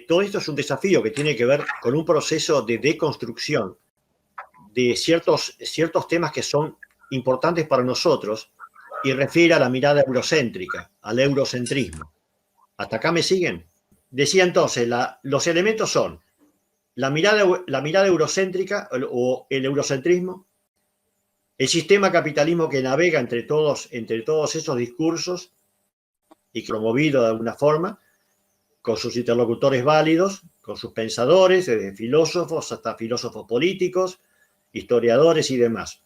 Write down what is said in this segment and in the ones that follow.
todo esto es un desafío que tiene que ver con un proceso de deconstrucción de ciertos temas que son importantes para nosotros y refiere a la mirada eurocéntrica, al eurocentrismo. ¿Hasta acá me siguen? Decía entonces, los elementos son la mirada eurocéntrica o el eurocentrismo, el sistema capitalismo que navega entre todos esos discursos y que promovido de alguna forma, con sus interlocutores válidos, con sus pensadores, desde filósofos hasta filósofos políticos, historiadores y demás.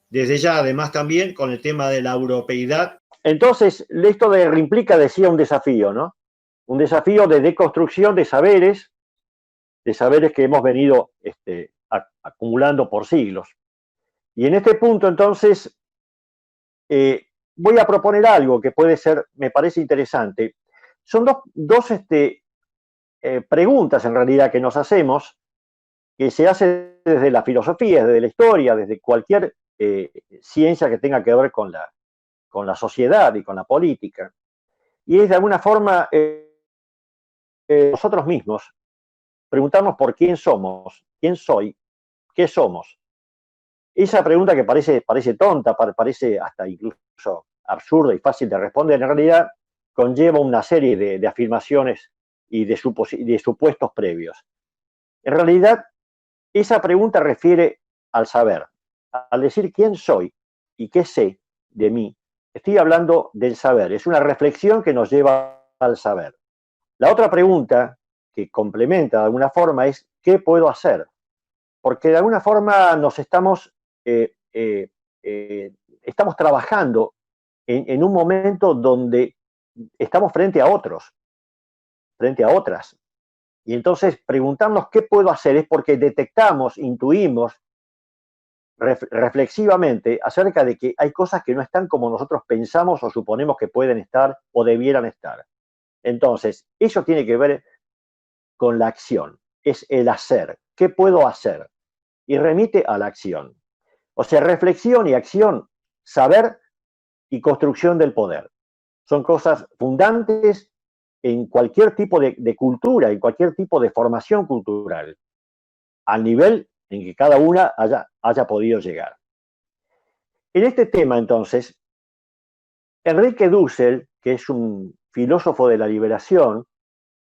Desde ya, además, también con el tema de la europeidad. Entonces, esto implica, decía, un desafío, ¿no? Un desafío de deconstrucción de saberes que hemos venido acumulando por siglos. Y en este punto, entonces, voy a proponer algo que puede ser, me parece interesante. Son dos preguntas, en realidad, que nos hacemos, que se hacen desde la filosofía, desde la historia, desde cualquier ciencia que tenga que ver con la sociedad y con la política. Y es, de alguna forma, nosotros mismos preguntarnos por quién somos, quién soy, qué somos. Esa pregunta que parece tonta, parece hasta incluso absurda y fácil de responder, en realidad conlleva una serie de afirmaciones y de supuestos previos. En realidad, esa pregunta refiere al saber. Al decir quién soy y qué sé de mí, estoy hablando del saber. Es una reflexión que nos lleva al saber. La otra pregunta que complementa de alguna forma es ¿qué puedo hacer? Porque de alguna forma nos estamos trabajando en un momento donde estamos frente a otros, frente a otras. Y entonces preguntarnos qué puedo hacer es porque detectamos, intuimos reflexivamente acerca de que hay cosas que no están como nosotros pensamos o suponemos que pueden estar o debieran estar. Entonces, eso tiene que ver con la acción, es el hacer. ¿Qué puedo hacer? Y remite a la acción. O sea, reflexión y acción, saber y construcción del poder. Son cosas fundantes en cualquier tipo de cultura, en cualquier tipo de formación cultural, al nivel en que cada una haya podido llegar. En este tema, entonces, Enrique Dussel, que es un filósofo de la liberación,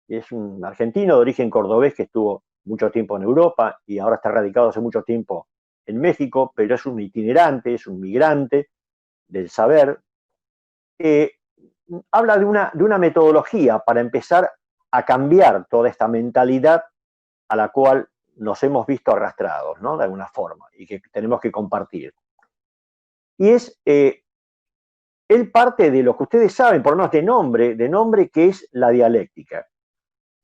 es un argentino de origen cordobés que estuvo mucho tiempo en Europa y ahora está radicado hace mucho tiempo en México, pero es un itinerante, es un migrante del saber, habla de una metodología para empezar a cambiar toda esta mentalidad a la cual nos hemos visto arrastrados, ¿no? De alguna forma, y que tenemos que compartir. Y él parte de lo que ustedes saben, por lo menos de nombre, que es la dialéctica.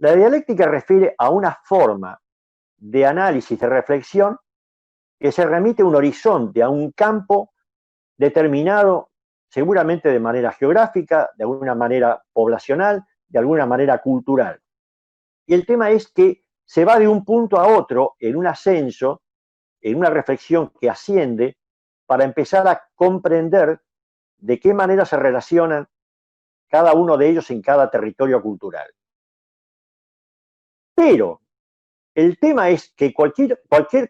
La dialéctica refiere a una forma de análisis, de reflexión, que se remite a un horizonte, a un campo determinado, seguramente de manera geográfica, de alguna manera poblacional, de alguna manera cultural. Y el tema es que se va de un punto a otro en un ascenso, en una reflexión que asciende, para empezar a comprender de qué manera se relacionan cada uno de ellos en cada territorio cultural. Pero el tema es que cualquier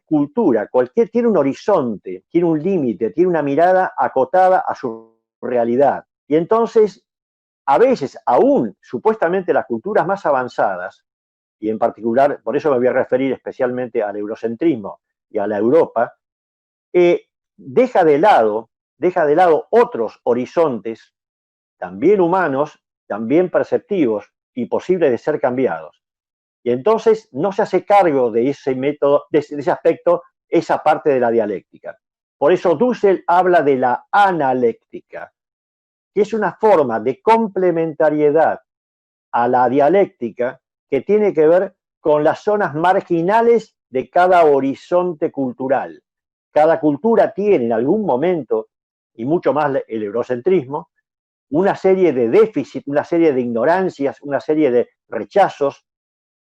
cultura, tiene un horizonte, tiene un límite, tiene una mirada acotada a su realidad. Y entonces, a veces, aún supuestamente las culturas más avanzadas, y en particular, por eso me voy a referir especialmente al eurocentrismo y a la Europa, deja de lado otros horizontes, también humanos, también perceptivos y posibles de ser cambiados. Y entonces no se hace cargo de ese método, de ese aspecto, esa parte de la dialéctica. Por eso Dussel habla de la analéctica, que es una forma de complementariedad a la dialéctica que tiene que ver con las zonas marginales de cada horizonte cultural. Cada cultura tiene en algún momento, y mucho más el eurocentrismo, una serie de déficits, una serie de ignorancias, una serie de rechazos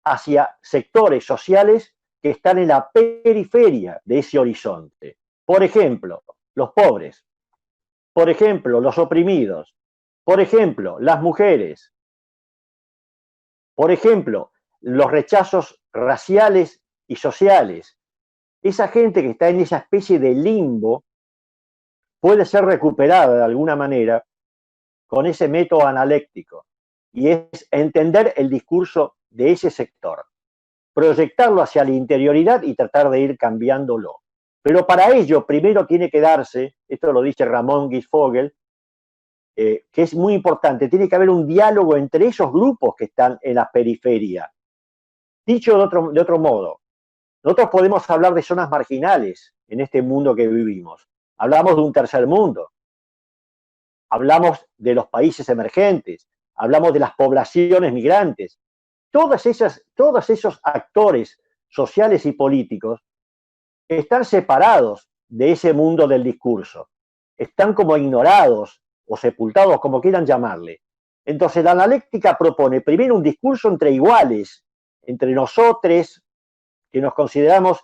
hacia sectores sociales que están en la periferia de ese horizonte. Por ejemplo, los pobres, por ejemplo, los oprimidos, por ejemplo, las mujeres, por ejemplo, los rechazos raciales y sociales. Esa gente que está en esa especie de limbo puede ser recuperada de alguna manera con ese método analéctico, y es entender el discurso de ese sector, proyectarlo hacia la interioridad y tratar de ir cambiándolo. Pero para ello primero tiene que darse, esto lo dice Ramón Guisfogel, que es muy importante, tiene que haber un diálogo entre esos grupos que están en la periferia. Dicho de otro modo, nosotros podemos hablar de zonas marginales en este mundo que vivimos. Hablamos de un tercer mundo, hablamos de los países emergentes, hablamos de las poblaciones migrantes. Todos esos actores sociales y políticos están separados de ese mundo del discurso. Están como ignorados o sepultados, como quieran llamarle. Entonces la analéctica propone primero un discurso entre iguales, entre nosotros, que nos consideramos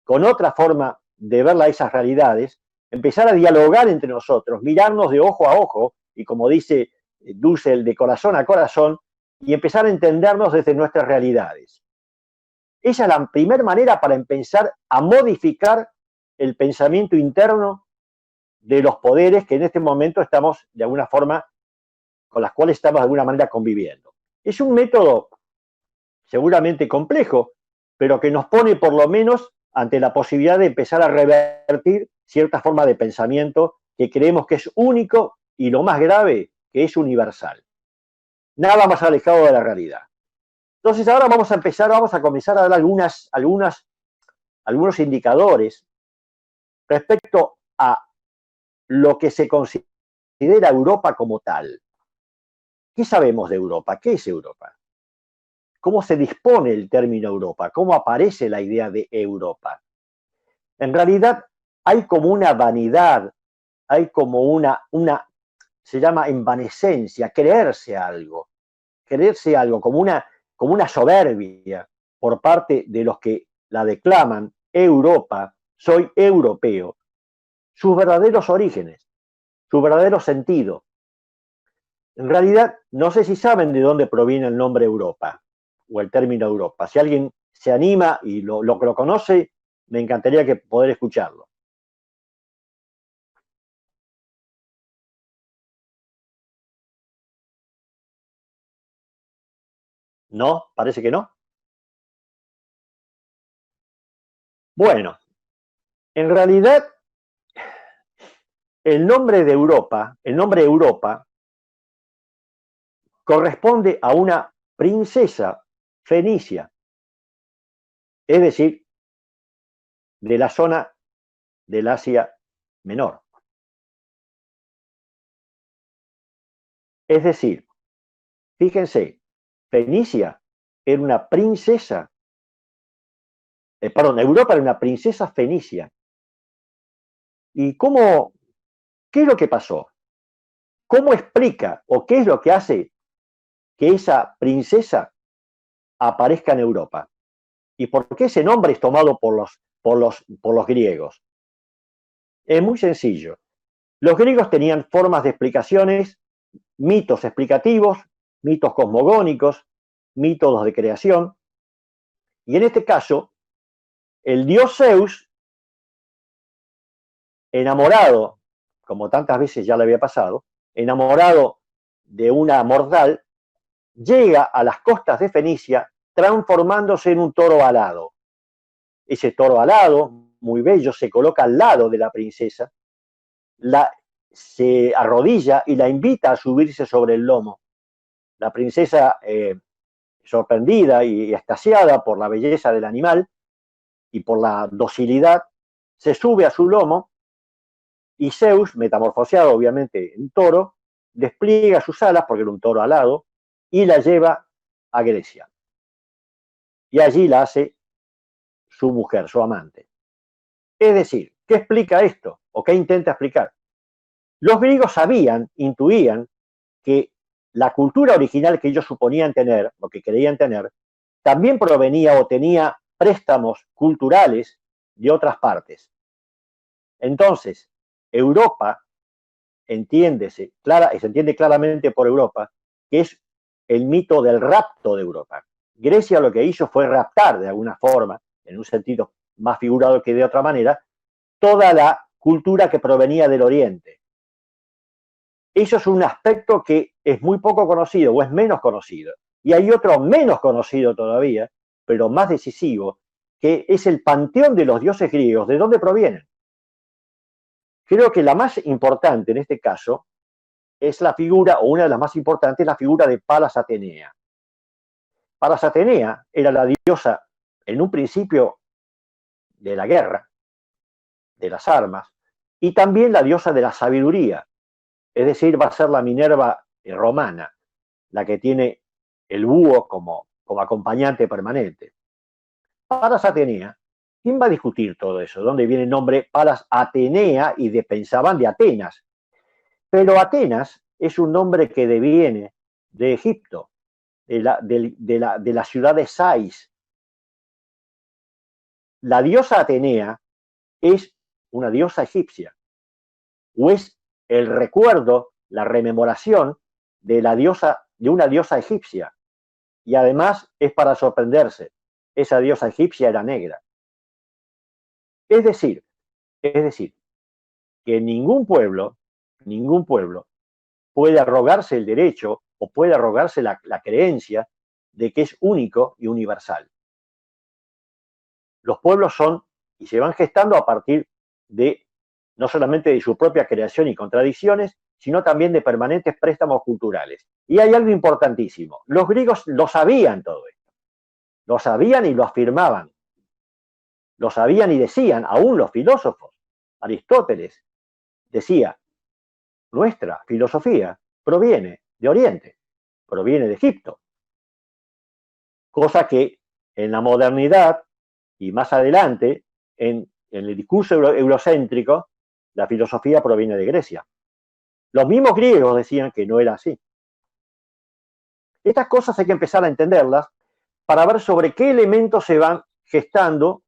con otra forma de ver esas realidades, empezar a dialogar entre nosotros, mirarnos de ojo a ojo, y como dice Dussel, de corazón a corazón, y empezar a entendernos desde nuestras realidades. Esa es la primera manera para empezar a modificar el pensamiento interno de los poderes que en este momento estamos de alguna forma, con las cuales estamos de alguna manera conviviendo. Es un método seguramente complejo, pero que nos pone por lo menos ante la posibilidad de empezar a revertir cierta forma de pensamiento que creemos que es único y, lo más grave, que es universal. Nada más alejado de la realidad. Entonces ahora vamos a comenzar a dar algunos indicadores respecto a lo que se considera Europa como tal. ¿Qué sabemos de Europa? ¿Qué es Europa? ¿Cómo se dispone el término Europa? ¿Cómo aparece la idea de Europa? En realidad hay como una vanidad, hay como se llama envanecencia, creerse algo, como una soberbia por parte de los que la declaman, Europa, soy europeo, sus verdaderos orígenes, su verdadero sentido. En realidad, no sé si saben de dónde proviene el nombre Europa o el término Europa. Si alguien se anima y lo conoce, me encantaría poder escucharlo. ¿No? Parece que no. Bueno, en realidad, el nombre Europa, corresponde a una princesa fenicia, es decir, de la zona del Asia Menor. Es decir, fíjense, Fenicia era una princesa, Europa era una princesa fenicia. ¿Y qué es lo que pasó? ¿Cómo explica o qué es lo que hace que esa princesa aparezca en Europa? ¿Y por qué ese nombre es tomado por los griegos? Es muy sencillo. Los griegos tenían formas de explicaciones, mitos explicativos, mitos cosmogónicos, mitos de creación, y en este caso, el dios Zeus, enamorado, como tantas veces ya le había pasado, enamorado de una mortal, llega a las costas de Fenicia transformándose en un toro alado. Ese toro alado, muy bello, se coloca al lado de la princesa, se arrodilla y la invita a subirse sobre el lomo. La princesa, sorprendida y extasiada por la belleza del animal y por la docilidad, se sube a su lomo y Zeus, metamorfoseado obviamente en toro, despliega sus alas, porque era un toro alado, y la lleva a Grecia. Y allí la hace su mujer, su amante. Es decir, ¿qué explica esto? ¿O qué intenta explicar? Los griegos intuían que la cultura original que ellos suponían tener, o que creían tener, también provenía o tenía préstamos culturales de otras partes. Entonces, Europa, se entiende claramente por Europa, que es el mito del rapto de Europa. Grecia lo que hizo fue raptar de alguna forma, en un sentido más figurado que de otra manera, toda la cultura que provenía del Oriente. Eso es un aspecto que es muy poco conocido o es menos conocido. Y hay otro menos conocido todavía, pero más decisivo, que es el panteón de los dioses griegos. ¿De dónde provienen? Creo que la más importante en este caso es la figura, o una de las más importantes, la figura de Palas Atenea. Palas Atenea era la diosa, en un principio, de la guerra, de las armas, y también la diosa de la sabiduría. Es decir, va a ser la Minerva romana, la que tiene el búho como acompañante permanente. Palas Atenea, ¿quién va a discutir todo eso? ¿Dónde viene el nombre Palas Atenea? Y pensaban de Atenas. Pero Atenas es un nombre que deviene de Egipto, de la ciudad de Sais. La diosa Atenea es una diosa egipcia, o es el recuerdo, la rememoración de una diosa egipcia. Y además es para sorprenderse, esa diosa egipcia era negra. Es decir, que ningún pueblo puede arrogarse el derecho o puede arrogarse la creencia de que es único y universal. Los pueblos son y se van gestando a partir de no solamente de su propia creación y contradicciones, sino también de permanentes préstamos culturales. Y hay algo importantísimo. Los griegos lo sabían todo esto. Lo sabían y lo afirmaban. Lo sabían y decían, aún los filósofos. Aristóteles decía, nuestra filosofía proviene de Oriente, proviene de Egipto. Cosa que en la modernidad y más adelante, en el discurso eurocéntrico, la filosofía proviene de Grecia. Los mismos griegos decían que no era así. Estas cosas hay que empezar a entenderlas para ver sobre qué elementos se van gestando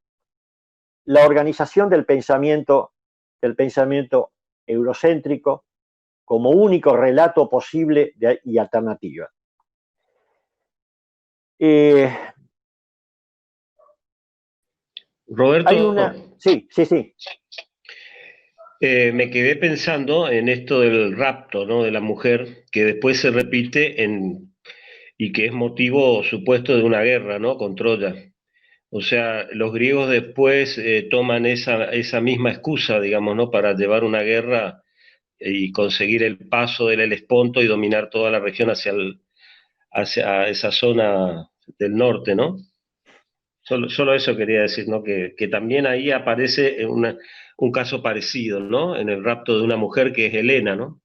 la organización del pensamiento eurocéntrico como único relato posible y alternativa. Roberto, sí. Me quedé pensando en esto del rapto, ¿no? De la mujer, que después se repite y que es motivo supuesto de una guerra, ¿no? Con Troya. O sea, los griegos después toman esa misma excusa, digamos, ¿no? Para llevar una guerra y conseguir el paso del Helesponto y dominar toda la región hacia esa zona del norte, ¿no? Solo eso quería decir, ¿no? Que también ahí aparece un caso parecido, ¿no? En el rapto de una mujer que es Helena, ¿no?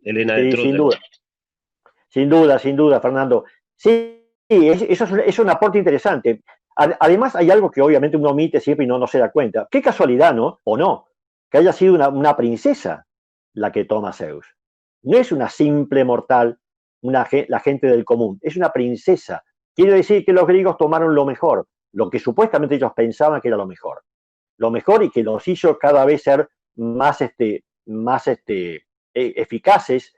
Helena de Sí, Troya. sin duda, Fernando. Sí, eso es un aporte interesante. Además, hay algo que obviamente uno omite siempre y no se da cuenta. Qué casualidad, ¿no? O no, que haya sido una princesa la que toma a Zeus. No es una simple mortal, la gente del común, es una princesa. Quiere decir que los griegos tomaron lo mejor, lo que supuestamente ellos pensaban que era lo mejor y que los hizo cada vez ser más eficaces,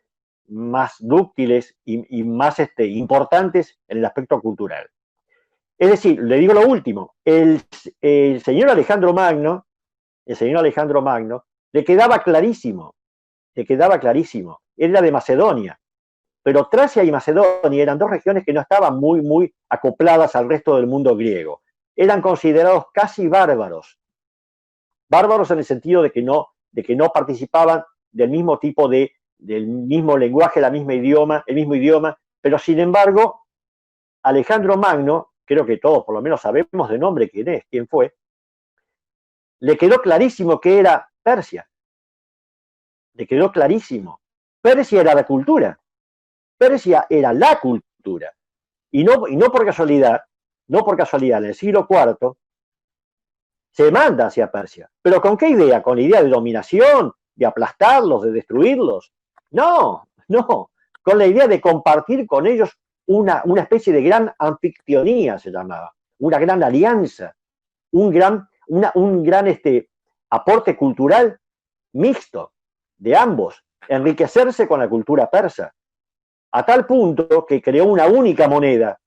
más dúctiles y más importantes en el aspecto cultural. Es decir, le digo lo último, el señor Alejandro Magno, le quedaba clarísimo, él era de Macedonia, pero Tracia y Macedonia eran dos regiones que no estaban muy acopladas al resto del mundo griego. Eran considerados casi bárbaros en el sentido de que no participaban del mismo tipo del mismo lenguaje, el mismo idioma, pero sin embargo, Alejandro Magno, creo que todos por lo menos sabemos de nombre quién fue, le quedó clarísimo que era Persia. Le quedó clarísimo. Persia era la cultura. Persia era la cultura. Y no por casualidad, en el siglo IV, se manda hacia Persia. ¿Pero con qué idea? ¿Con la idea de dominación? ¿De aplastarlos? ¿De destruirlos? No. Con la idea de compartir con ellos una especie de gran anfictionía, se llamaba. Una gran alianza. Un gran aporte cultural mixto de ambos. Enriquecerse con la cultura persa. A tal punto que creó una única moneda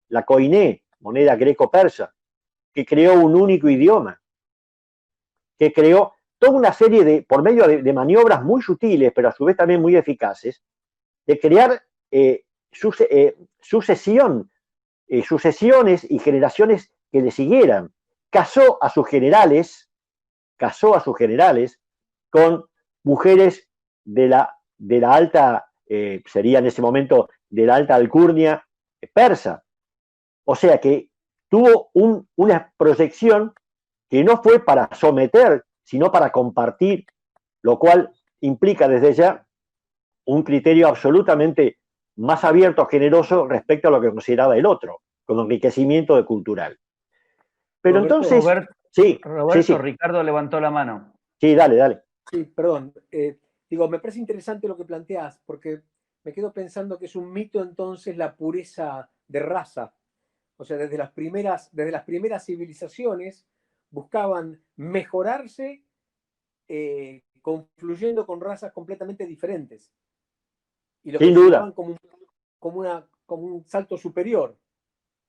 la koiné, moneda greco-persa, que creó un único idioma, que creó toda una serie de, por medio de maniobras muy sutiles, pero a su vez también muy eficaces, de crear sucesiones y generaciones que le siguieran. Casó a sus generales con mujeres de la alta, sería en ese momento de la alta alcurnia persa. O sea que tuvo una proyección que no fue para someter, sino para compartir, lo cual implica desde ya un criterio absolutamente más abierto, generoso respecto a lo que consideraba el otro, como enriquecimiento cultural. Pero Roberto, entonces, Roberto, Ricardo levantó la mano. Sí, dale. Sí, perdón. Digo, me parece interesante lo que planteás, porque me quedo pensando que es un mito entonces la pureza de raza. O sea, desde las primeras civilizaciones buscaban mejorarse confluyendo con razas completamente diferentes. Y lo Sin duda. consideraban como un salto superior.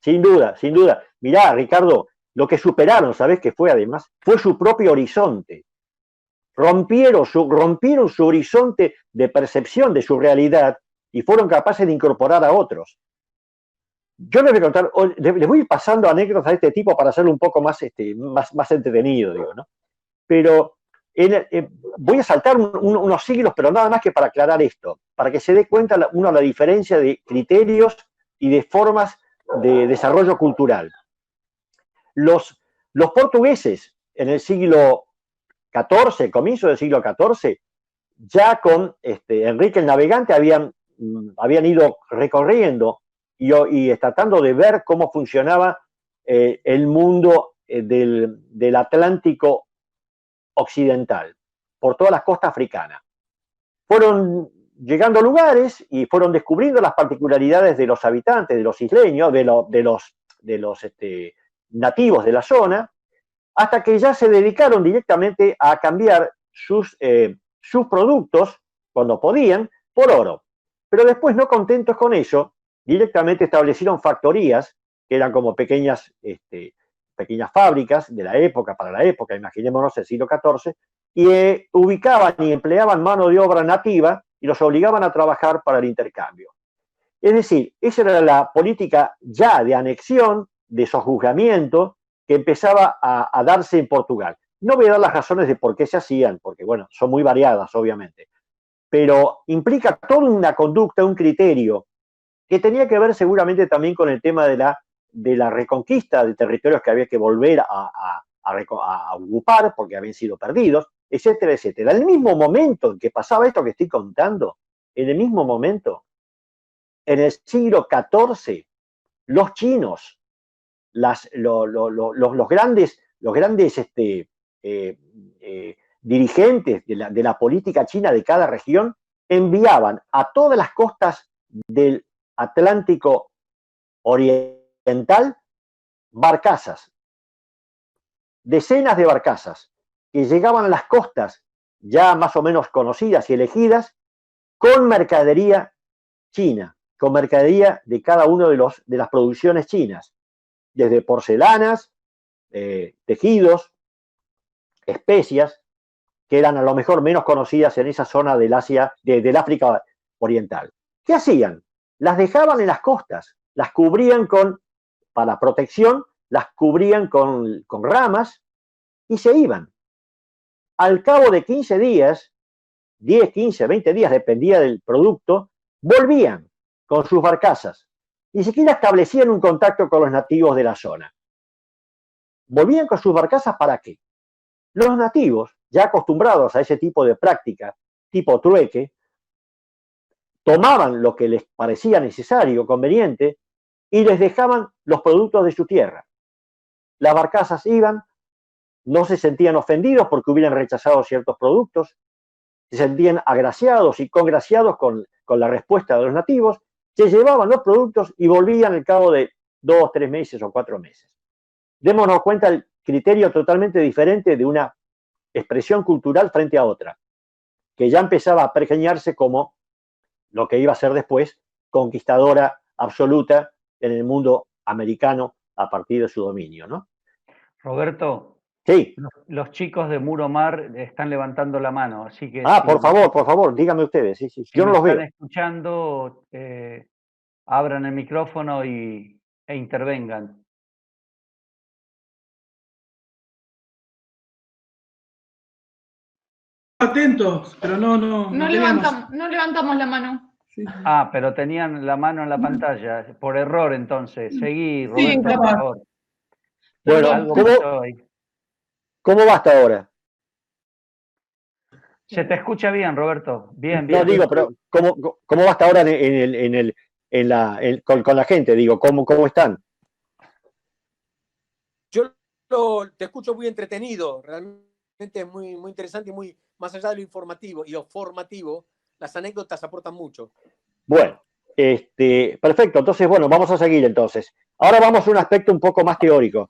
Sin duda. Mirá, Ricardo, lo que superaron, ¿sabés qué fue además? Fue su propio horizonte. Rompieron su horizonte de percepción de su realidad y fueron capaces de incorporar a otros. Yo les voy a contar, les voy a ir pasando anécdotas de este tipo para hacerlo un poco más entretenido, digo, ¿no? Pero voy a saltar unos siglos, pero nada más que para aclarar esto, para que se dé cuenta la diferencia de criterios y de formas de desarrollo cultural. Los portugueses en el siglo XIV, comienzo del siglo XIV, ya con Enrique el Navegante habían ido recorriendo y tratando de ver cómo funcionaba el mundo del Atlántico occidental, por todas las costas africanas. Fueron llegando a lugares y fueron descubriendo las particularidades de los habitantes, de los isleños, de los nativos de la zona, hasta que ya se dedicaron directamente a cambiar sus productos, cuando podían, por oro. Pero después, no contentos con eso, directamente establecieron factorías, que eran como pequeñas fábricas de la época, para la época, imaginémonos el siglo XIV, y ubicaban y empleaban mano de obra nativa y los obligaban a trabajar para el intercambio. Es decir, esa era la política ya de anexión, de sojuzgamiento, que empezaba a darse en Portugal. No voy a dar las razones de por qué se hacían, porque, bueno, son muy variadas, obviamente, pero implica toda una conducta, un criterio, que tenía que ver seguramente también con el tema de la reconquista de territorios que había que volver a ocupar porque habían sido perdidos, etcétera, etcétera. En el mismo momento en que pasaba esto que estoy contando, en el mismo momento, en el siglo XIV, los chinos, los grandes dirigentes de la política china de cada región enviaban a todas las costas del Atlántico Oriental barcazas, decenas de barcazas que llegaban a las costas ya más o menos conocidas y elegidas con mercadería china, con mercadería de cada uno de las producciones chinas, desde porcelanas, tejidos, especias, que eran a lo mejor menos conocidas en esa zona del África Oriental. ¿Qué hacían? Las dejaban en las costas, las cubrían para protección, las cubrían con ramas y se iban. Al cabo de 15 días, 10, 15, 20 días, dependía del producto, volvían con sus barcazas. Ni siquiera establecían un contacto con los nativos de la zona. ¿Volvían con sus barcazas para qué? Los nativos, ya acostumbrados a ese tipo de práctica, tipo trueque, tomaban lo que les parecía necesario, conveniente, y les dejaban los productos de su tierra. Las barcazas iban, no se sentían ofendidos porque hubieran rechazado ciertos productos, se sentían agraciados y congraciados con la respuesta de los nativos, se llevaban los productos y volvían al cabo de 2, 3 meses o 4 meses. Démonos cuenta el criterio totalmente diferente de una expresión cultural frente a otra, que ya empezaba a pergeñarse como lo que iba a ser después conquistadora absoluta en el mundo americano a partir de su dominio, ¿no? Roberto, Sí. los chicos de Muro Mar están levantando la mano, así que... Ah, por favor, díganme ustedes. Sí, sí. Si yo no los veo. están escuchando, abran el micrófono e intervengan. Atentos, pero no levantamos la mano. Sí. Ah, pero tenían la mano en la pantalla, por error entonces. Seguí, Roberto, Sí, por favor. Bueno, ¿cómo va hasta ahora? Se te escucha bien, Roberto. Bien, No bien. digo, pero ¿cómo va hasta ahora con la gente? Digo, ¿cómo están? Yo te escucho muy entretenido, realmente es muy, muy interesante y muy más allá de lo informativo y lo formativo, las anécdotas aportan mucho. Bueno, perfecto. Entonces, bueno, vamos a seguir entonces. Ahora vamos a un aspecto un poco más teórico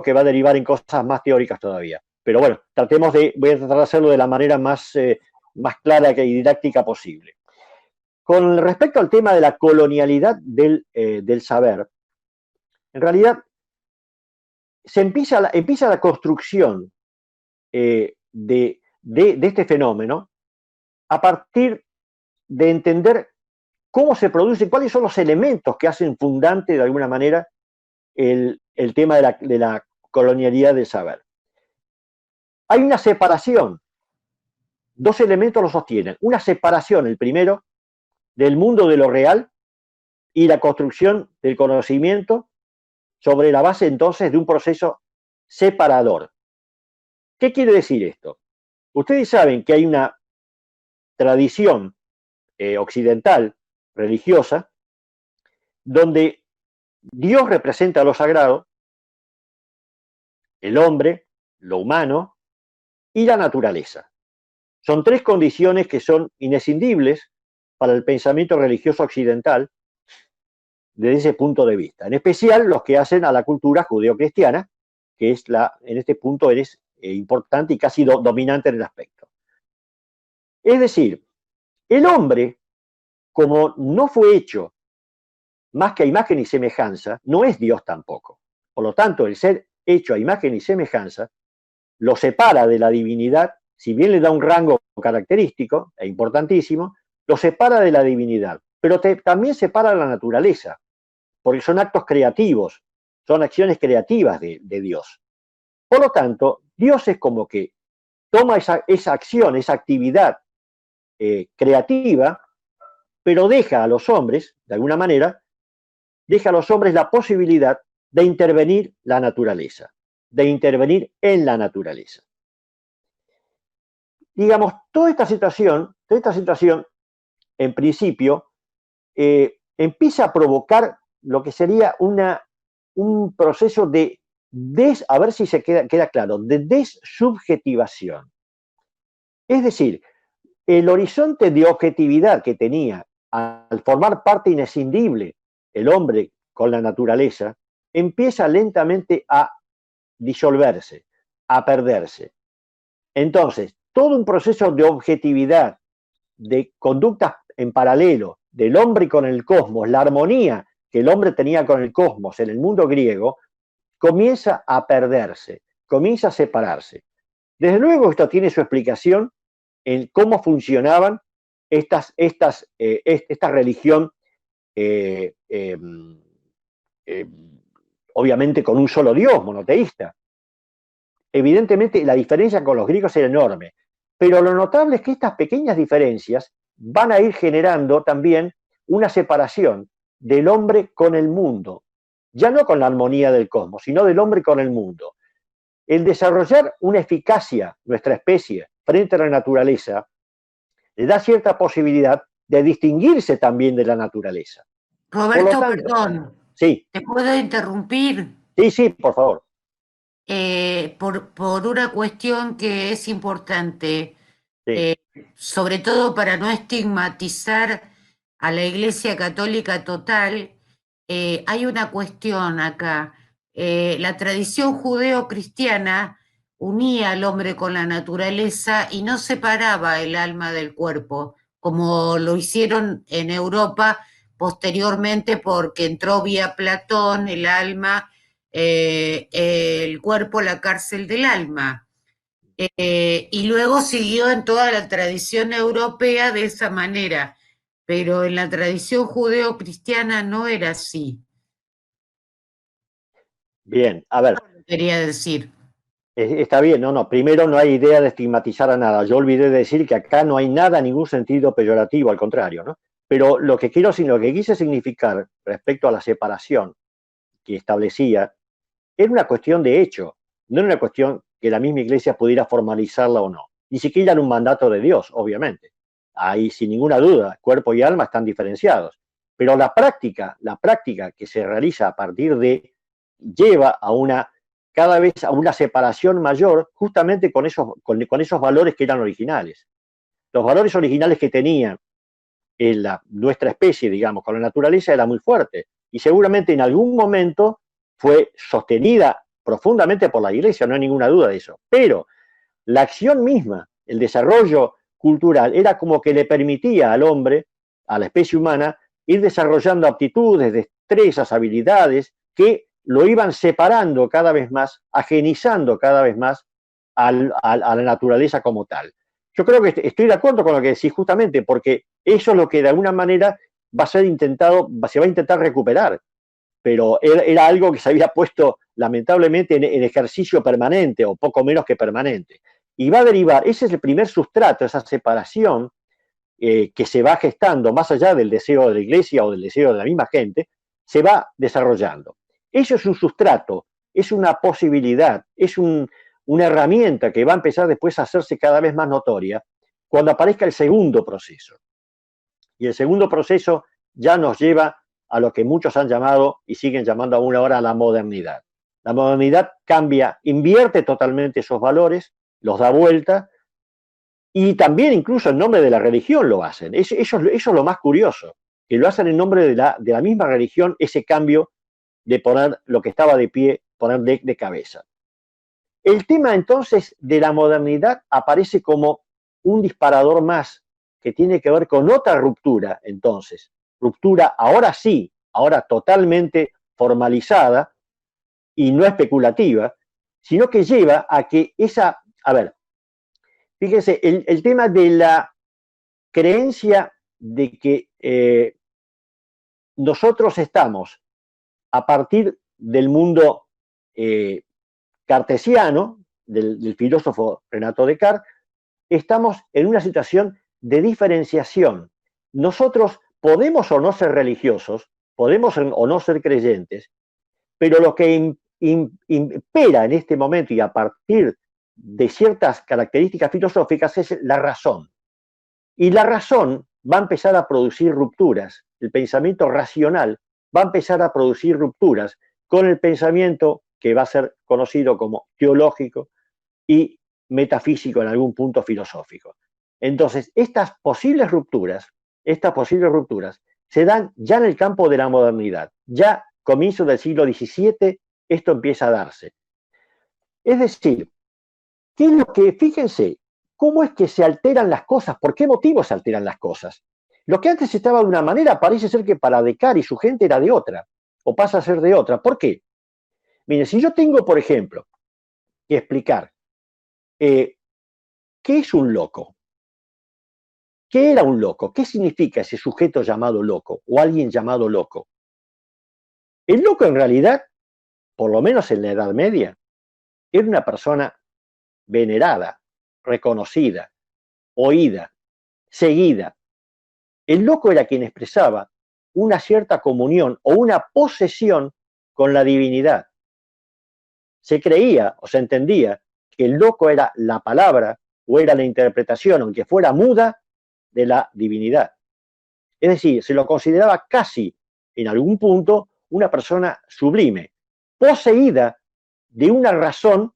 que va a derivar en cosas más teóricas todavía. Pero bueno, voy a tratar de hacerlo de la manera más clara y didáctica posible. Con respecto al tema de la colonialidad del saber, en realidad se empieza la construcción de este fenómeno a partir de entender cómo se produce, cuáles son los elementos que hacen fundante de alguna manera el tema de la colonialidad del saber. Hay una separación, dos elementos lo sostienen, una separación, el primero, del mundo de lo real y la construcción del conocimiento sobre la base entonces de un proceso separador. ¿Qué quiere decir esto? Ustedes saben que hay una tradición occidental, religiosa, donde Dios representa lo sagrado, el hombre, lo humano y la naturaleza. Son tres condiciones que son inescindibles para el pensamiento religioso occidental desde ese punto de vista. En especial los que hacen a la cultura judeocristiana, que es en este punto es importante y casi dominante en el aspecto. Es decir, el hombre, como no fue hecho más que a imagen y semejanza, no es Dios tampoco. Por lo tanto, el ser hecho a imagen y semejanza lo separa de la divinidad, si bien le da un rango característico e importantísimo, lo separa de la divinidad, pero también separa la naturaleza, porque son actos creativos, son acciones creativas de Dios. Por lo tanto, Dios es como que toma esa acción, esa actividad creativa, pero deja a los hombres, de alguna manera, deja a los hombres la posibilidad de intervenir la naturaleza, de intervenir en la naturaleza. Digamos, toda esta situación, en principio, empieza a provocar lo que sería un proceso a ver si se queda claro, de dessubjetivación. Es decir, el horizonte de objetividad que tenía al formar parte inescindible el hombre con la naturaleza, empieza lentamente a disolverse, a perderse. Entonces, todo un proceso de objetividad, de conductas en paralelo del hombre con el cosmos, la armonía que el hombre tenía con el cosmos en el mundo griego, comienza a perderse, comienza a separarse. Desde luego esto tiene su explicación en cómo funcionaban esta religión, obviamente con un solo Dios, monoteísta. Evidentemente la diferencia con los griegos era enorme, pero lo notable es que estas pequeñas diferencias van a ir generando también una separación del hombre con el mundo, ya no con la armonía del cosmos, sino del hombre con el mundo. El desarrollar una eficacia, nuestra especie, frente a la naturaleza, le da cierta posibilidad de distinguirse también de la naturaleza. Roberto, perdón. Sí. ¿Te puedo interrumpir? Sí, por favor. Por una cuestión que es importante, sí. Sobre todo para no estigmatizar a la Iglesia Católica total, hay una cuestión acá. La tradición judeo-cristiana unía al hombre con la naturaleza y no separaba el alma del cuerpo, como lo hicieron en Europa posteriormente porque entró vía Platón el alma, el cuerpo, la cárcel del alma. Y luego siguió en toda la tradición europea de esa manera, pero en la tradición judeo-cristiana no era así. Bien, a ver. Quería decir. Está bien, no. Primero, no hay idea de estigmatizar a nada. Yo olvidé de decir que acá no hay nada, ningún sentido peyorativo, al contrario, ¿no? Pero lo que quise significar respecto a la separación que establecía, era una cuestión de hecho, no era una cuestión que la misma Iglesia pudiera formalizarla o no. Ni siquiera era un mandato de Dios, obviamente. Ahí, sin ninguna duda, cuerpo y alma están diferenciados. Pero la práctica que se realiza a partir de, lleva a cada vez a una separación mayor, justamente con esos valores que eran originales. Los valores originales que tenía nuestra especie, digamos, con la naturaleza, era muy fuerte. Y seguramente en algún momento fue sostenida profundamente por la Iglesia, no hay ninguna duda de eso. Pero la acción misma, el desarrollo cultural, era como que le permitía al hombre, a la especie humana, ir desarrollando aptitudes, destrezas, habilidades que lo iban separando cada vez más, ajenizando cada vez más a la naturaleza como tal. Yo creo que estoy de acuerdo con lo que decís justamente, porque eso es lo que de alguna manera se va a intentar recuperar, pero era algo que se había puesto lamentablemente en ejercicio permanente o poco menos que permanente. Y va a derivar, ese es el primer sustrato, esa separación que se va gestando más allá del deseo de la Iglesia o del deseo de la misma gente, se va desarrollando. Eso es un sustrato, es una posibilidad, es una herramienta que va a empezar después a hacerse cada vez más notoria cuando aparezca el segundo proceso. Y el segundo proceso ya nos lleva a lo que muchos han llamado y siguen llamando aún ahora la modernidad. La modernidad cambia, invierte totalmente esos valores, los da vuelta, y también incluso en nombre de la religión lo hacen. Eso es lo más curioso, que lo hacen en nombre de la misma religión, ese cambio de poner lo que estaba de pie, poner de cabeza. El tema entonces de la modernidad aparece como un disparador más que tiene que ver con otra ruptura entonces, ruptura ahora sí, ahora totalmente formalizada y no especulativa, sino que lleva a que fíjense, el tema de la creencia de que nosotros estamos a partir del mundo cartesiano, del filósofo Renato Descartes, estamos en una situación de diferenciación. Nosotros podemos o no ser religiosos, podemos o no ser creyentes, pero lo que impera en este momento y a partir de ciertas características filosóficas es la razón. Y la razón va a empezar a producir rupturas. El pensamiento racional va a empezar a producir rupturas con el pensamiento que va a ser conocido como teológico y metafísico en algún punto filosófico. Entonces, estas posibles rupturas se dan ya en el campo de la modernidad. Ya comienzo del siglo XVII, esto empieza a darse. Es decir, ¿qué es lo que, fíjense, cómo es que se alteran las cosas? ¿Por qué motivos se alteran las cosas? Lo que antes estaba de una manera parece ser que para Descartes y su gente era de otra, o pasa a ser de otra. ¿Por qué? Miren, si yo tengo, por ejemplo, que explicar ¿qué es un loco? ¿Qué era un loco? ¿Qué significa ese sujeto llamado loco o alguien llamado loco? El loco en realidad, por lo menos en la Edad Media, era una persona venerada, reconocida, oída, seguida. El loco era quien expresaba una cierta comunión o una posesión con la divinidad. Se creía o se entendía que el loco era la palabra o era la interpretación, aunque fuera muda, de la divinidad. Es decir, se lo consideraba casi, en algún punto, una persona sublime, poseída de una razón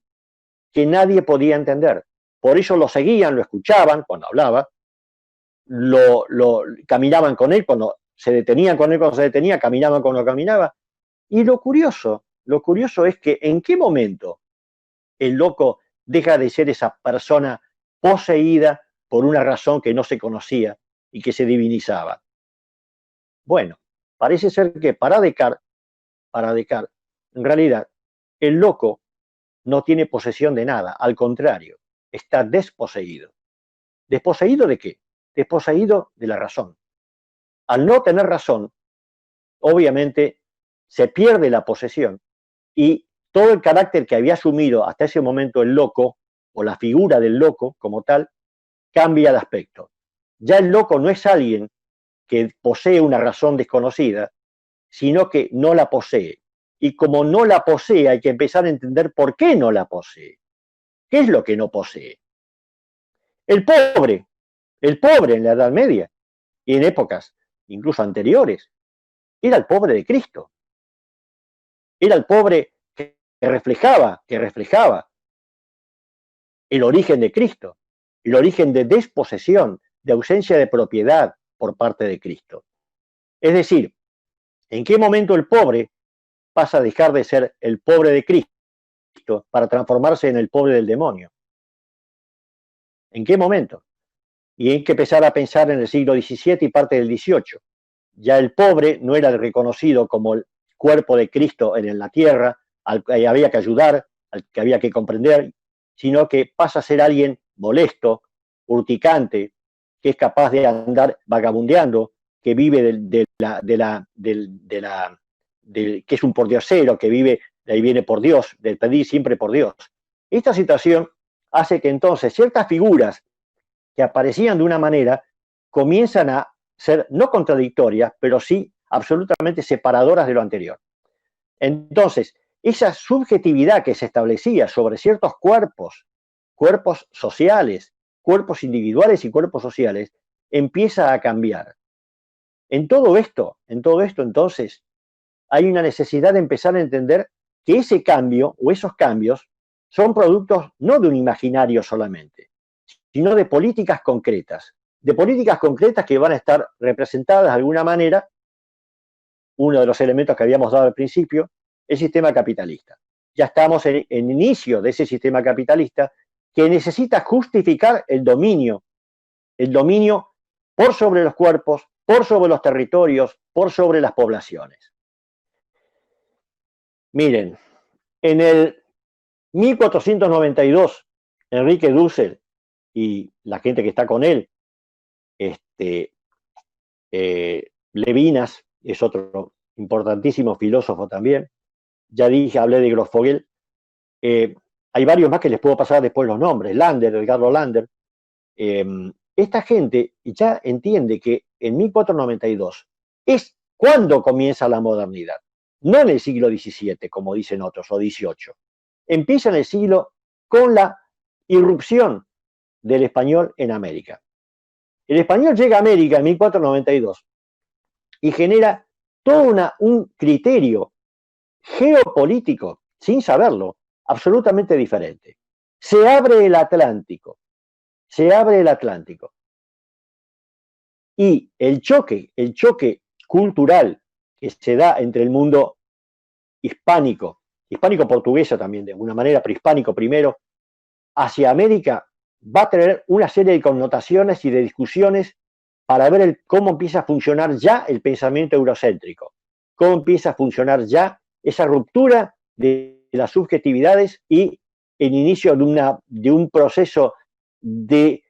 que nadie podía entender. Por eso lo seguían, lo escuchaban cuando hablaba, caminaban con él cuando se detenían con él, cuando se detenía, caminaban cuando caminaba. Y lo curioso es que en qué momento el loco deja de ser esa persona poseída por una razón que no se conocía y que se divinizaba. Bueno, parece ser que para Descartes, en realidad, el loco no tiene posesión de nada, al contrario, está desposeído. ¿Desposeído de qué? Desposeído de la razón. Al no tener razón, obviamente se pierde la posesión y todo el carácter que había asumido hasta ese momento el loco, o la figura del loco como tal, cambia de aspecto. Ya el loco no es alguien que posee una razón desconocida, sino que no la posee. Y como no la posee, hay que empezar a entender por qué no la posee. ¿Qué es lo que no posee? El pobre en la Edad Media y en épocas incluso anteriores, era el pobre de Cristo. Era el pobre que reflejaba el origen de Cristo, el origen de desposesión, de ausencia de propiedad por parte de Cristo. Es decir, ¿en qué momento el pobre pasa a dejar de ser el pobre de Cristo para transformarse en el pobre del demonio? ¿En qué momento? Y hay que empezar a pensar en el siglo XVII y parte del XVIII. Ya el pobre no era reconocido como el cuerpo de Cristo en la tierra, al que había que ayudar, al que había que comprender, sino que pasa a ser alguien molesto, urticante, que es capaz de andar vagabundeando, que vive que es un pordiosero, que vive, de ahí viene por Dios, del pedir siempre por Dios. Esta situación hace que entonces ciertas figuras que aparecían de una manera comienzan a ser no contradictorias, pero sí absolutamente separadoras de lo anterior. Entonces, esa subjetividad que se establecía sobre ciertos cuerpos sociales, cuerpos individuales y cuerpos sociales, empieza a cambiar. En todo esto, entonces, hay una necesidad de empezar a entender que ese cambio o esos cambios son productos no de un imaginario solamente, sino de políticas concretas que van a estar representadas de alguna manera, uno de los elementos que habíamos dado al principio, el sistema capitalista. Ya estamos en inicio de ese sistema capitalista que necesita justificar el dominio por sobre los cuerpos, por sobre los territorios, por sobre las poblaciones. Miren, en el 1492, Enrique Dussel y la gente que está con él, Levinas es otro importantísimo filósofo también, ya dije, hablé de Grosfogel, hay varios más que les puedo pasar después los nombres, Edgardo Lander, esta gente ya entiende que en 1492 es cuando comienza la modernidad, no en el siglo XVII, como dicen otros, o XVIII. Empieza en el siglo con la irrupción del español en América. El español llega a América en 1492 y genera todo un criterio geopolítico, sin saberlo, absolutamente diferente. Se abre el Atlántico. Y el choque cultural que se da entre el mundo hispánico-portuguesa también, de alguna manera, prehispánico primero, hacia América, va a tener una serie de connotaciones y de discusiones para ver cómo empieza a funcionar ya el pensamiento eurocéntrico, cómo empieza a funcionar ya esa ruptura de las subjetividades y el inicio de un proceso de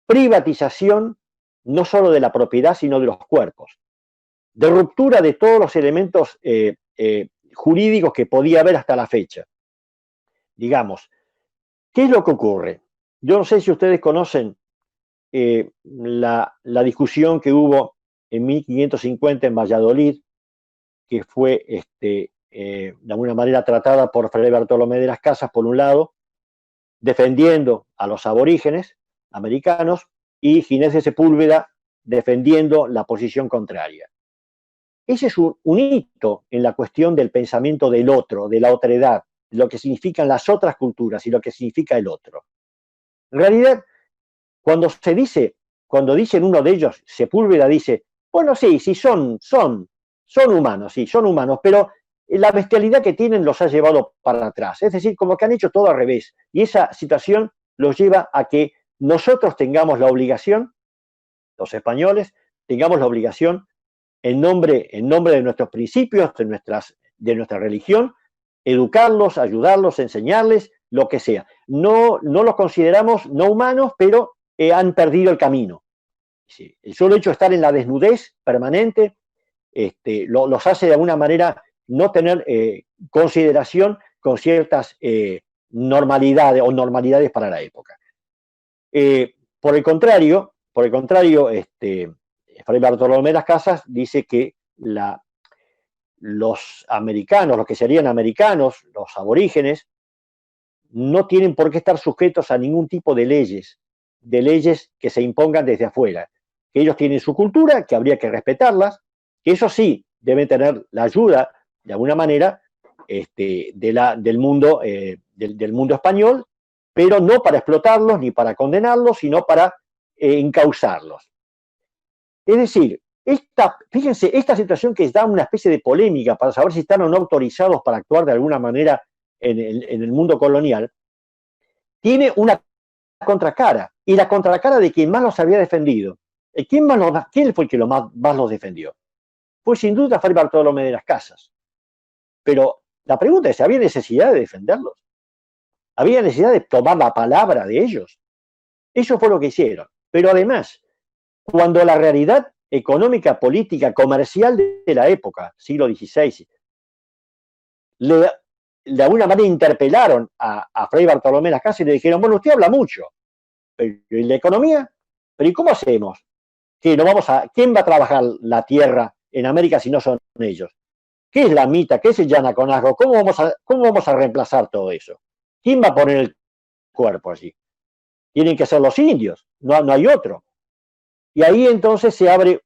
privatización no solo de la propiedad, sino de los cuerpos, de ruptura de todos los elementos jurídicos que podía haber hasta la fecha. Digamos, ¿qué es lo que ocurre? Yo no sé si ustedes conocen la discusión que hubo en 1550 en Valladolid, que fue de alguna manera tratada por Fray Bartolomé de las Casas, por un lado, defendiendo a los aborígenes americanos, y Ginés de Sepúlveda defendiendo la posición contraria. Ese es un hito en la cuestión del pensamiento del otro, de la otredad, de lo que significan las otras culturas y lo que significa el otro. En realidad, cuando dicen uno de ellos, Sepúlveda dice, bueno, sí, son humanos, pero la bestialidad que tienen los ha llevado para atrás. Es decir, como que han hecho todo al revés. Y esa situación los lleva a que nosotros tengamos la obligación, los españoles, tengamos la obligación en nombre de nuestros principios, de nuestra religión, educarlos, ayudarlos, enseñarles, lo que sea. No los consideramos no humanos, pero han perdido el camino. Sí, el solo hecho de estar en la desnudez permanente los hace de alguna manera no tener consideración con ciertas normalidades para la época. Por el contrario, Fray Bartolomé de las Casas dice que los americanos, los que serían americanos, los aborígenes, no tienen por qué estar sujetos a ningún tipo de leyes que se impongan desde afuera. Que ellos tienen su cultura, que habría que respetarlas, que eso sí, deben tener la ayuda, de alguna manera, del mundo español, pero no para explotarlos ni para condenarlos, sino para encauzarlos. Es decir, fíjense, esta situación que da una especie de polémica para saber si están o no autorizados para actuar de alguna manera en el mundo colonial, tiene una contracara, y la contracara de quien más los había defendido. ¿Quién fue el que más los defendió? Fue sin duda Fray Bartolomé de las Casas. Pero la pregunta es, ¿había necesidad de defenderlos? ¿Había necesidad de tomar la palabra de ellos? Eso fue lo que hicieron. Pero además, cuando la realidad económica, política, comercial de la época, siglo XVI, de alguna manera interpelaron a Fray Bartolomé de las Casas y le dijeron, bueno, usted habla mucho, pero ¿y la economía? ¿Pero y cómo hacemos? ¿Quién va a trabajar la tierra en América si no son ellos? ¿Qué es la mita? ¿Qué es el yanaconazgo? ¿Cómo vamos a reemplazar todo eso? ¿Quién va a poner el cuerpo allí? Tienen que ser los indios, no hay otro. Y ahí entonces se abre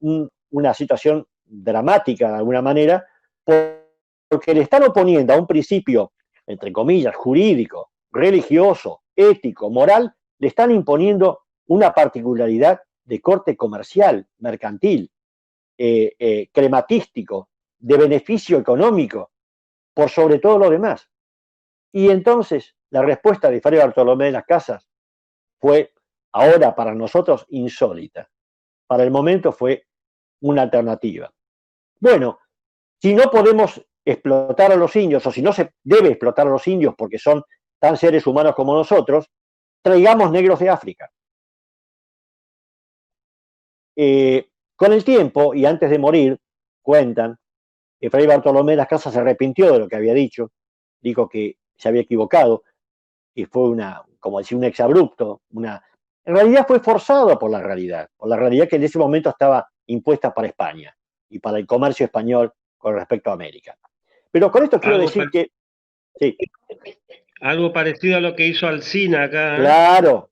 una situación dramática de alguna manera, porque le están oponiendo a un principio, entre comillas, jurídico, religioso, ético, moral, le están imponiendo una particularidad de corte comercial, mercantil, crematístico, de beneficio económico, por sobre todo lo demás. Y entonces la respuesta de Fray Bartolomé de las Casas fue, ahora para nosotros, insólita. Para el momento fue una alternativa. Bueno, si no podemos explotar a los indios, o si no se debe explotar a los indios porque son tan seres humanos como nosotros, traigamos negros de África. Con el tiempo, y antes de morir, cuentan que Fray Bartolomé de las Casas se arrepintió de lo que había dicho, dijo que se había equivocado, y fue como decir, un exabrupto, en realidad fue forzado por la realidad que en ese momento estaba impuesta para España y para el comercio español con respecto a América. Pero con esto quiero decir que... Sí. Algo parecido a lo que hizo Alsina acá. Claro.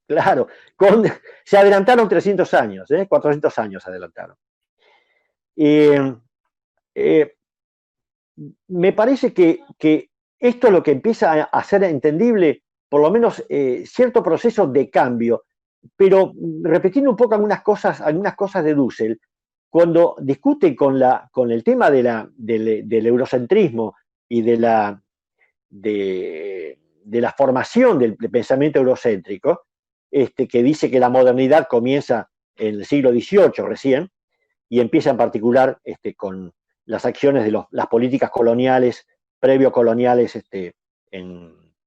Se adelantaron 300 años, 400 años adelantaron. Me parece que esto es lo que empieza a hacer entendible, por lo menos cierto proceso de cambio, pero repitiendo un poco algunas cosas de Dussel, cuando discute con el tema del eurocentrismo y de la formación del pensamiento eurocéntrico, que dice que la modernidad comienza en el siglo XVIII recién, y empieza en particular con las acciones de las políticas coloniales, previo coloniales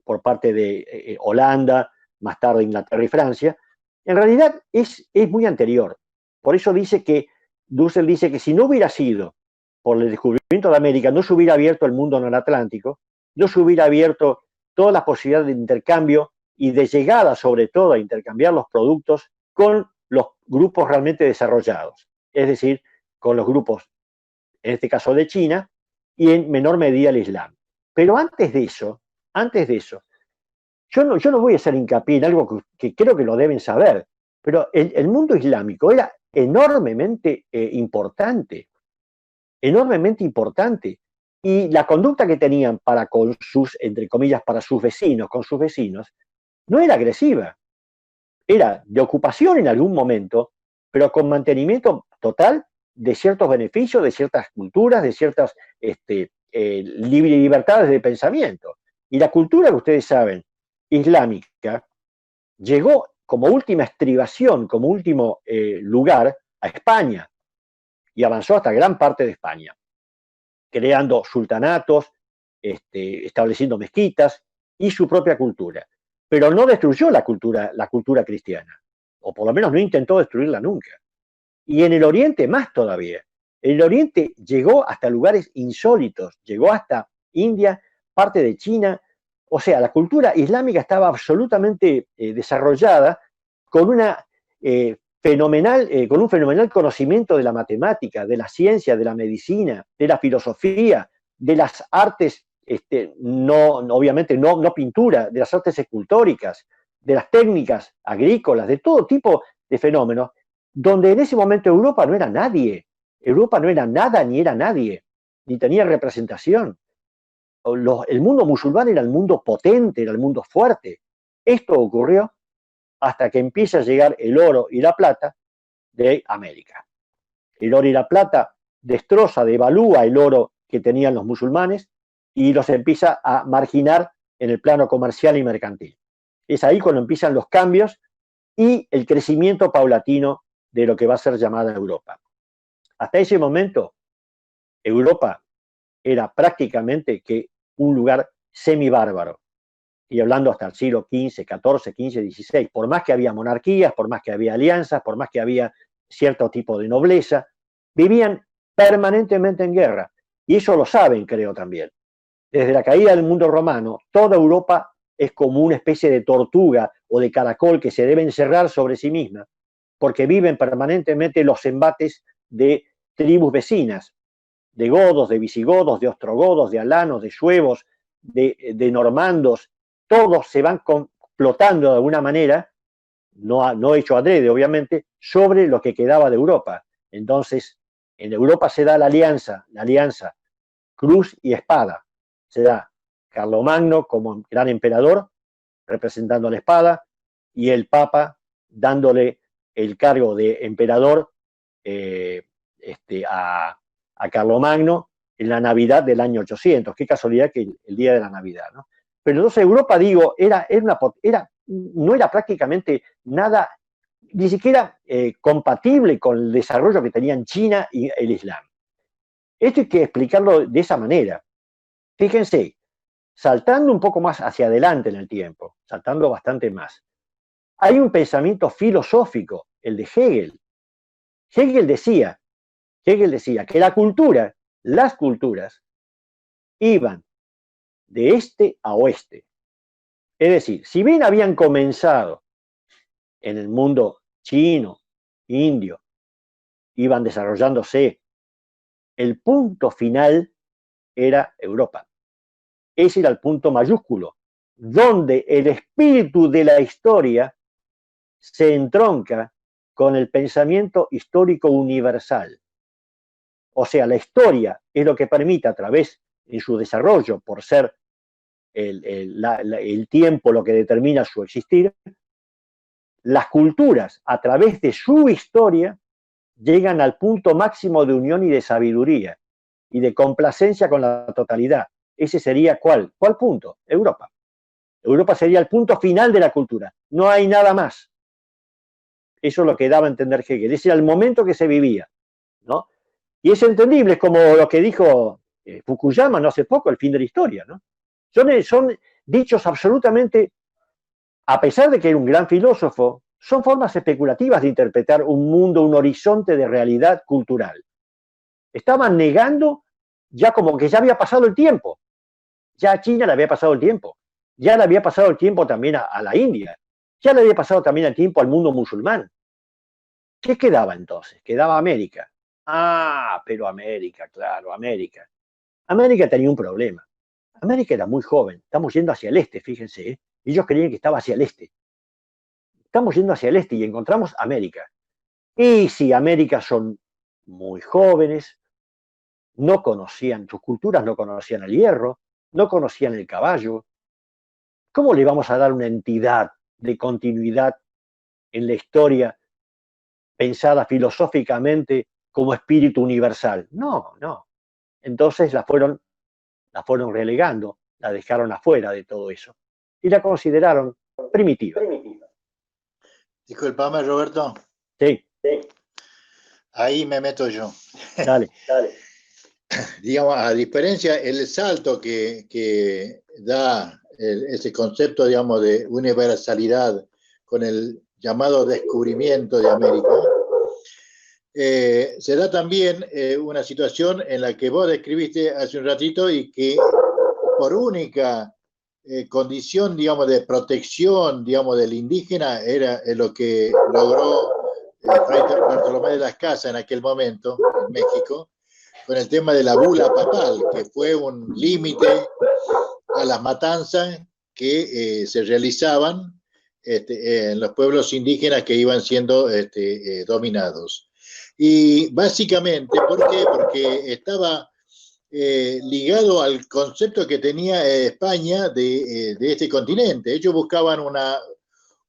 por parte de Holanda, más tarde Inglaterra y Francia. En realidad es muy anterior. Por eso Dussel dice que si no hubiera sido por el descubrimiento de América, no se hubiera abierto el mundo noratlántico, no se hubiera abierto todas las posibilidades de intercambio y de llegada, sobre todo, a intercambiar los productos con los grupos realmente desarrollados, es decir, con los grupos, en este caso de China, y en menor medida el Islam. Pero antes de eso, yo no voy a hacer hincapié en algo que creo que lo deben saber, pero el mundo islámico era enormemente importante, y la conducta que tenían con sus vecinos, no era agresiva, era de ocupación en algún momento, pero con mantenimiento total de ciertos beneficios, de ciertas culturas, de ciertas libertades de pensamiento. Y la cultura que ustedes saben, islámica, llegó como última estribación, como último lugar, a España. y avanzó hasta gran parte de España, creando sultanatos, estableciendo mezquitas y su propia cultura. Pero no destruyó la cultura cristiana, o por lo menos no intentó destruirla nunca. Y en el Oriente más todavía. El Oriente llegó hasta lugares insólitos, llegó hasta India, parte de China. O sea, la cultura islámica estaba absolutamente desarrollada con con un fenomenal conocimiento de la matemática, de la ciencia, de la medicina, de la filosofía, de las artes, obviamente no pintura, de las artes escultóricas, de las técnicas agrícolas, de todo tipo de fenómenos, donde en ese momento Europa no era nadie. Europa no era nada ni era nadie, ni tenía representación. El mundo musulmán era el mundo potente, era el mundo fuerte. Esto ocurrió hasta que empieza a llegar el oro y la plata de América. El oro y la plata destroza, devalúa el oro que tenían los musulmanes y los empieza a marginar en el plano comercial y mercantil. Es ahí cuando empiezan los cambios y el crecimiento paulatino de lo que va a ser llamada Europa. Hasta ese momento, Europa era prácticamente que un lugar semibárbaro. Y hablando hasta el siglo XV, XIV, XV, XVI, por más que había monarquías, por más que había alianzas, por más que había cierto tipo de nobleza, vivían permanentemente en guerra. Y eso lo saben, creo también. Desde la caída del mundo romano, toda Europa es como una especie de tortuga o de caracol que se debe encerrar sobre sí misma, porque viven permanentemente los embates de tribus vecinas, de godos, de visigodos, de ostrogodos, de alanos, de suevos, de normandos. Todos se van complotando de alguna manera, no hecho adrede obviamente, sobre lo que quedaba de Europa. Entonces, en Europa se da la alianza cruz y espada. Se da Carlomagno como gran emperador, representando la espada, y el Papa dándole el cargo de emperador a Carlomagno en la Navidad del año 800. Qué casualidad que el día de la Navidad, ¿no? Pero entonces Europa, digo, no era prácticamente nada, ni siquiera compatible con el desarrollo que tenían China y el Islam. Esto hay que explicarlo de esa manera. Fíjense, saltando un poco más hacia adelante en el tiempo, saltando bastante más, hay un pensamiento filosófico, el de Hegel. Hegel decía que las culturas, iban de este a oeste. Es decir, si bien habían comenzado en el mundo chino, indio, iban desarrollándose, el punto final era Europa. Ese era el punto mayúsculo, donde el espíritu de la historia se entronca con el pensamiento histórico universal. O sea, la historia es lo que permite a través, en su desarrollo, por ser el tiempo lo que determina su existir, las culturas, a través de su historia, llegan al punto máximo de unión y de sabiduría y de complacencia con la totalidad. Ese sería ¿cuál? ¿Cuál punto? Europa. Europa sería el punto final de la cultura. No hay nada más. Eso es lo que daba a entender Hegel. Ese era el momento que se vivía, ¿no? Y es entendible, es como lo que dijo Fukuyama no hace poco, el fin de la historia, ¿no? Son dichos absolutamente, a pesar de que era un gran filósofo, son formas especulativas de interpretar un mundo, un horizonte de realidad cultural. Estaban negando ya como que ya había pasado el tiempo. Ya a China le había pasado el tiempo. Ya le había pasado el tiempo también a la India. Ya le había pasado también el tiempo al mundo musulmán. ¿Qué quedaba entonces? Quedaba América. Ah, pero América, claro, América. América tenía un problema. América era muy joven. Estamos yendo hacia el este, fíjense. ¿Eh? Ellos creían que estaba hacia el este. Estamos yendo hacia el este y encontramos América. Y si América son muy jóvenes, no conocían, sus culturas no conocían el hierro, no conocían el caballo. ¿Cómo le vamos a dar una entidad de continuidad en la historia pensada filosóficamente como espíritu universal? No, no. Entonces la fueron relegando, la dejaron afuera de todo eso y la consideraron primitiva. Disculpame, Roberto. Sí. Ahí me meto yo. Dale. Digamos, a diferencia, el salto que da ese concepto, digamos, de universalidad con el llamado descubrimiento de América, se da también una situación en la que vos describiste hace un ratito y que por única condición, digamos, de protección, digamos, del indígena era lo que logró Fray Bartolomé de las Casas en aquel momento en México, con el tema de la bula papal, que fue un límite a las matanzas que se realizaban en los pueblos indígenas que iban siendo dominados. Y básicamente, ¿por qué? Porque estaba ligado al concepto que tenía España de este continente. Ellos buscaban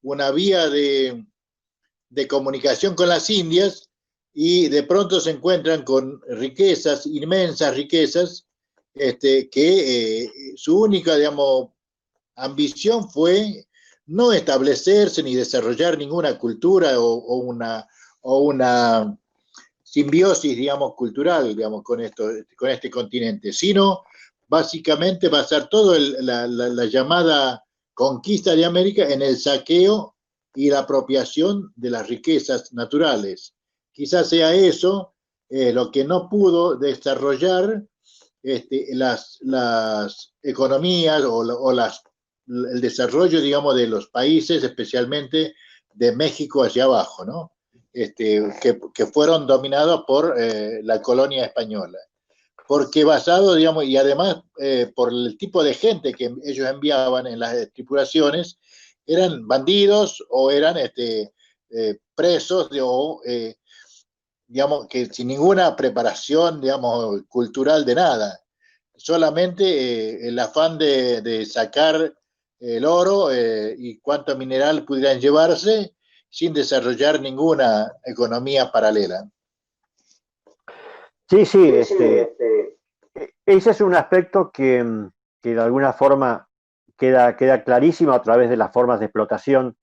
una vía de comunicación con las Indias y de pronto se encuentran con riquezas, inmensas riquezas, que su única, digamos, ambición fue no establecerse ni desarrollar ninguna cultura o una simbiosis, digamos, cultural, digamos, con este continente, sino básicamente basar toda la llamada conquista de América en el saqueo y la apropiación de las riquezas naturales. Quizás sea eso lo que no pudo desarrollar las economías o el desarrollo, digamos, de los países, especialmente de México hacia abajo, ¿no? Que fueron dominados por la colonia española. Porque basado, digamos, y además por el tipo de gente que ellos enviaban en las tripulaciones, eran bandidos o eran presos digamos, que sin ninguna preparación, digamos, cultural de nada. Solamente el afán de sacar el oro y cuánto mineral pudieran llevarse sin desarrollar ninguna economía paralela. Sí, ese es un aspecto que de alguna forma queda clarísimo a través de las formas de explotación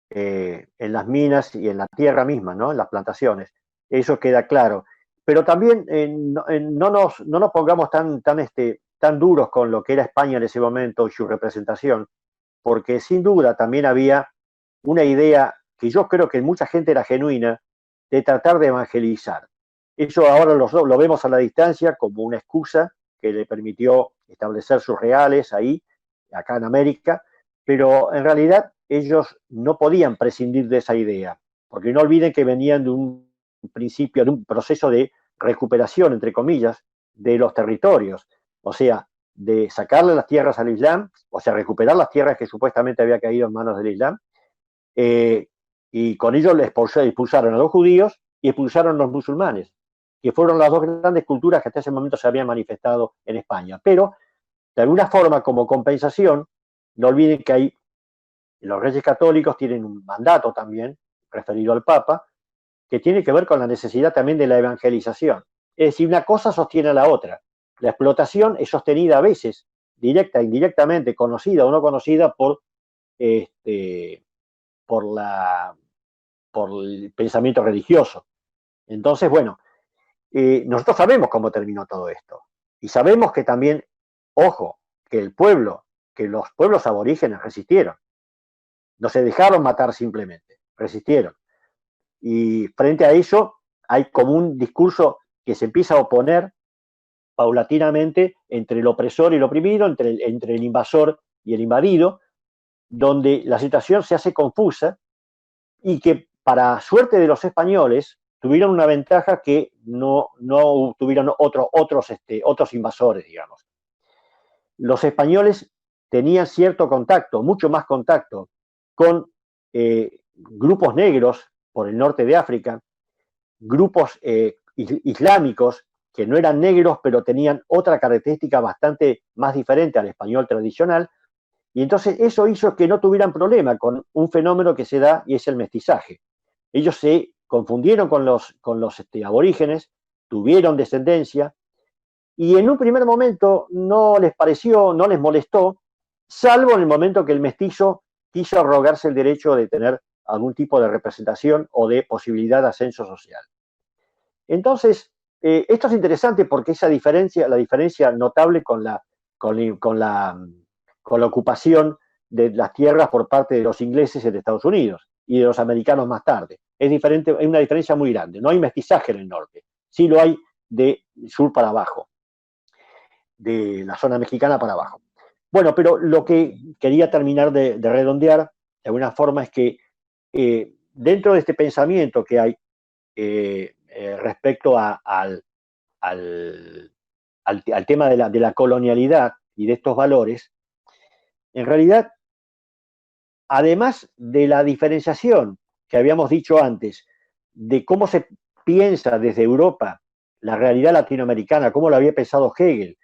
en las minas y en la tierra misma, ¿no? En las plantaciones. Eso queda claro. Pero también no nos pongamos tan duros con lo que era España en ese momento y su representación, porque sin duda también había una idea que yo creo que en mucha gente era genuina, de tratar de evangelizar. Eso ahora lo vemos a la distancia como una excusa que le permitió establecer sus reales ahí, acá en América, pero en realidad ellos no podían prescindir de esa idea, porque no olviden que venían de un principio, de un proceso de recuperación, entre comillas, de los territorios, o sea, de sacarle las tierras al Islam, o sea, recuperar las tierras que supuestamente había caído en manos del Islam, y con ello le expulsaron a los judíos y expulsaron a los musulmanes, que fueron las dos grandes culturas que hasta ese momento se habían manifestado en España. Pero, de alguna forma, como compensación, no olviden que ahí los reyes católicos tienen un mandato también, referido al Papa, que tiene que ver con la necesidad también de la evangelización. Es decir, una cosa sostiene a la otra. La explotación es sostenida a veces, directa, indirectamente, conocida o no conocida por el pensamiento religioso. Entonces, bueno, nosotros sabemos cómo terminó todo esto. Y sabemos que también, ojo, que los pueblos aborígenes resistieron. No se dejaron matar simplemente, resistieron. Y frente a ello hay como un discurso que se empieza a oponer paulatinamente entre el opresor y el oprimido, entre el invasor y el invadido, donde la situación se hace confusa y que, para suerte de los españoles, tuvieron una ventaja que no tuvieron otros invasores, digamos. Los españoles tenían cierto contacto, mucho más contacto, con grupos negros por el norte de África, grupos islámicos que no eran negros, pero tenían otra característica bastante más diferente al español tradicional, y entonces eso hizo que no tuvieran problema con un fenómeno que se da y es el mestizaje. Ellos se confundieron con los aborígenes, tuvieron descendencia, y en un primer momento no les pareció, no les molestó, salvo en el momento que el mestizo quiso arrogarse el derecho de tener algún tipo de representación o de posibilidad de ascenso social. Entonces, esto es interesante porque esa diferencia, la diferencia notable con la ocupación de las tierras por parte de los ingleses en Estados Unidos y de los americanos más tarde. Es diferente, hay una diferencia muy grande. No hay mestizaje en el norte, sí lo hay de sur para abajo, de la zona mexicana para abajo. Bueno, pero lo que quería terminar de redondear de alguna forma es que dentro de este pensamiento que hay respecto al tema de la colonialidad y de estos valores, en realidad, además de la diferenciación que habíamos dicho antes, de cómo se piensa desde Europa la realidad latinoamericana, cómo lo había pensado Hegel,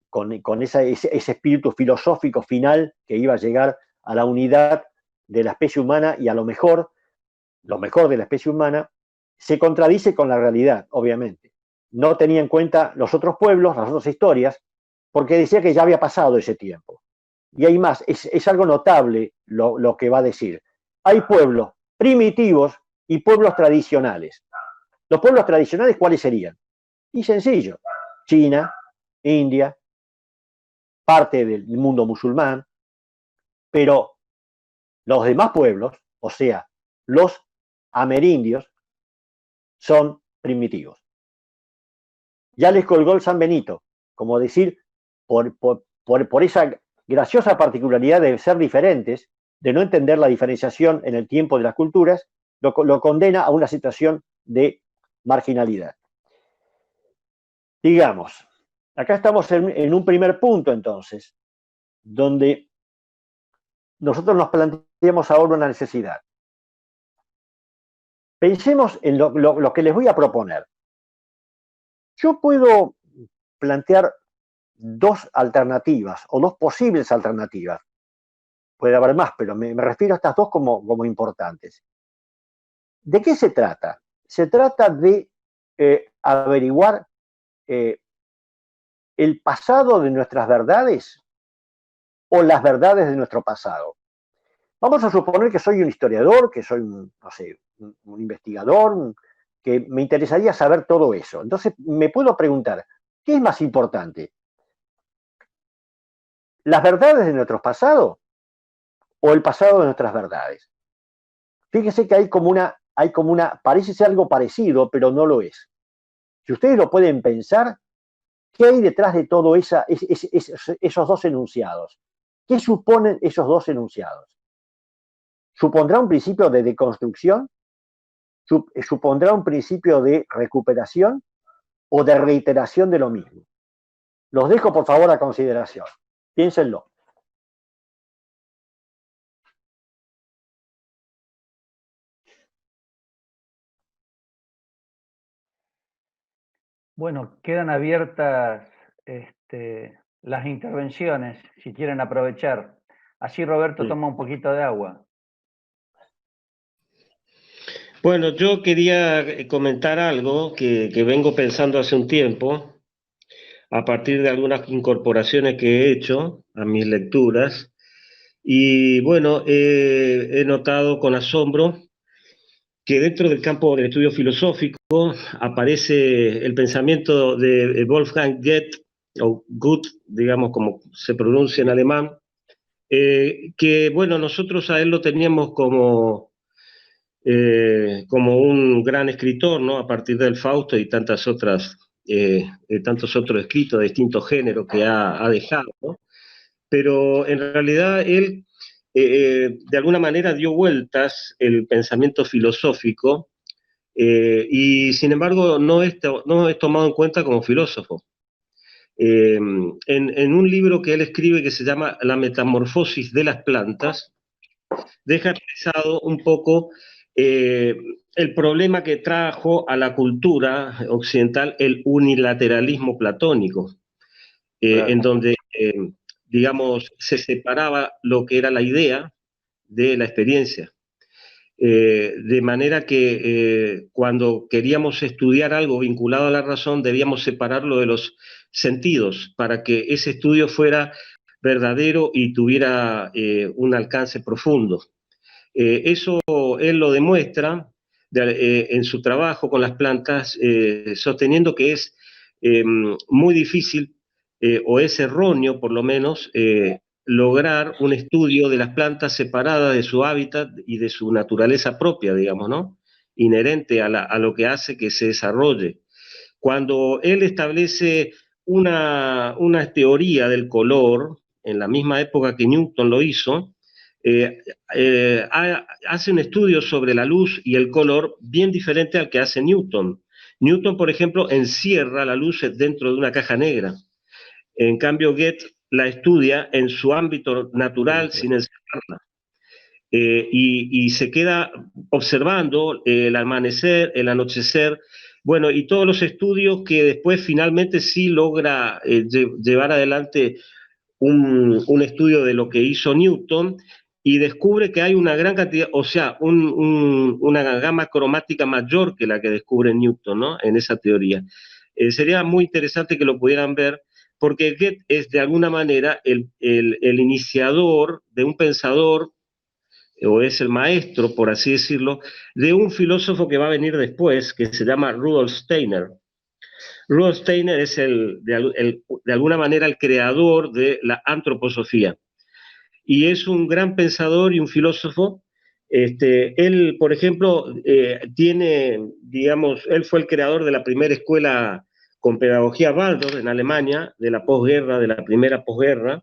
con ese espíritu filosófico final que iba a llegar a la unidad de la especie humana y a lo mejor de la especie humana, se contradice con la realidad, obviamente. No tenía en cuenta los otros pueblos, las otras historias, porque decía que ya había pasado ese tiempo. Y hay más, es algo notable lo que va a decir. Hay pueblos primitivos y pueblos tradicionales. Los pueblos tradicionales, ¿cuáles serían? Y sencillo, China, India, parte del mundo musulmán, pero los demás pueblos, o sea, los amerindios, son primitivos. Ya les colgó el San Benito, como decir, por esa graciosa particularidad de ser diferentes, de no entender la diferenciación en el tiempo de las culturas, lo condena a una situación de marginalidad. Digamos, acá estamos en un primer punto entonces, donde nosotros nos planteamos ahora una necesidad. Pensemos en lo que les voy a proponer. Yo puedo plantear dos alternativas o dos posibles alternativas. Puede haber más, pero me refiero a estas dos como importantes. ¿De qué se trata? Se trata de averiguar el pasado de nuestras verdades o las verdades de nuestro pasado. Vamos a suponer que soy un historiador, que soy un investigador, que me interesaría saber todo eso. Entonces me puedo preguntar, ¿qué es más importante? ¿Las verdades de nuestro pasado o el pasado de nuestras verdades? Fíjese que hay como una, parece ser algo parecido, pero no lo es. Si ustedes lo pueden pensar, ¿qué hay detrás de todo esos dos enunciados? ¿Qué suponen esos dos enunciados? ¿Supondrá un principio de deconstrucción? ¿Supondrá un principio de recuperación o de reiteración de lo mismo? Los dejo, por favor, a consideración. Piénsenlo. Bueno, quedan abiertas las intervenciones, si quieren aprovechar. Así Roberto Sí. toma un poquito de agua. Bueno, yo quería comentar algo que vengo pensando hace un tiempo, a partir de algunas incorporaciones que he hecho a mis lecturas. Y bueno, he notado con asombro que dentro del campo del estudio filosófico aparece el pensamiento de Wolfgang Goethe, o Goethe, digamos como se pronuncia en alemán, que bueno, nosotros a él lo teníamos como un gran escritor, ¿no? A partir del Fausto y tantos otros escritos de distintos géneros que ha dejado, ¿no? Pero en realidad él de alguna manera dio vueltas el pensamiento filosófico y sin embargo no es tomado en cuenta como filósofo. En un libro que él escribe que se llama La metamorfosis de las plantas, deja expresado un poco el problema que trajo a la cultura occidental el unilateralismo platónico, claro, en donde, digamos, se separaba lo que era la idea de la experiencia. De manera que cuando queríamos estudiar algo vinculado a la razón, debíamos separarlo de los sentidos para que ese estudio fuera verdadero y tuviera un alcance profundo. Eso él lo demuestra en su trabajo con las plantas, sosteniendo que es muy difícil, o es erróneo por lo menos, lograr un estudio de las plantas separadas de su hábitat y de su naturaleza propia, digamos, ¿no? Inherente a lo que hace que se desarrolle. Cuando él establece una teoría del color, en la misma época que Newton lo hizo, hace un estudio sobre la luz y el color bien diferente al que hace Newton. Newton, por ejemplo, encierra la luz dentro de una caja negra. En cambio, Goethe la estudia en su ámbito natural sin encerrarla. Y se queda observando el amanecer, el anochecer, bueno, y todos los estudios que después finalmente sí logra llevar adelante un estudio de lo que hizo Newton, y descubre que hay una gran cantidad, o sea, una gama cromática mayor que la que descubre Newton, ¿no? En esa teoría. Sería muy interesante que lo pudieran ver, porque Goethe es de alguna manera el iniciador de un pensador, o es el maestro, por así decirlo, de un filósofo que va a venir después, que se llama Rudolf Steiner. Rudolf Steiner es de alguna manera el creador de la antroposofía. Y es un gran pensador y un filósofo. Él, por ejemplo, digamos, él fue el creador de la primera escuela con pedagogía Waldorf en Alemania, de la posguerra, de la primera posguerra.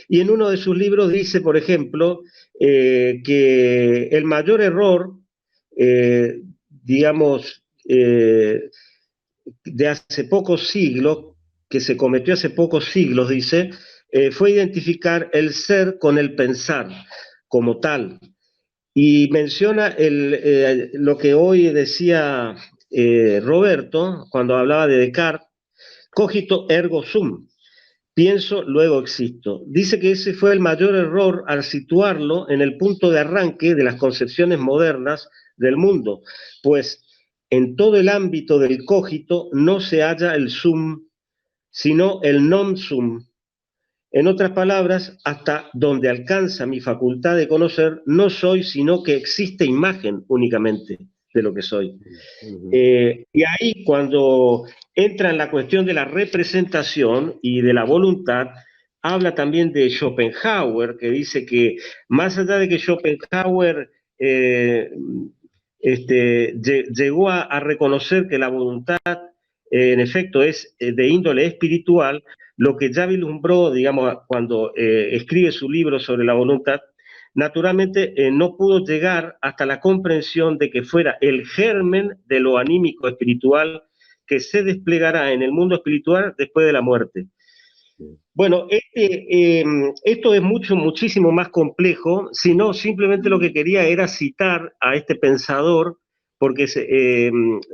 Y en uno de sus libros dice, por ejemplo, que el mayor error, digamos, de hace pocos siglos, que se cometió hace pocos siglos, dice, fue identificar el ser con el pensar como tal. Y menciona lo que hoy decía Roberto cuando hablaba de Descartes, cogito ergo sum, pienso, luego existo. Dice que ese fue el mayor error al situarlo en el punto de arranque de las concepciones modernas del mundo, pues en todo el ámbito del cogito no se halla el sum, sino el non sum. En otras palabras, hasta donde alcanza mi facultad de conocer, no soy, sino que existe imagen únicamente de lo que soy. Y ahí, cuando entra en la cuestión de la representación y de la voluntad, habla también de Schopenhauer, que dice que más allá de que Schopenhauer llegó a reconocer que la voluntad en efecto es de índole espiritual, lo que ya vislumbró, digamos, cuando escribe su libro sobre la voluntad, naturalmente no pudo llegar hasta la comprensión de que fuera el germen de lo anímico espiritual que se desplegará en el mundo espiritual después de la muerte. Bueno, esto es muchísimo más complejo, sino simplemente lo que quería era citar a este pensador, porque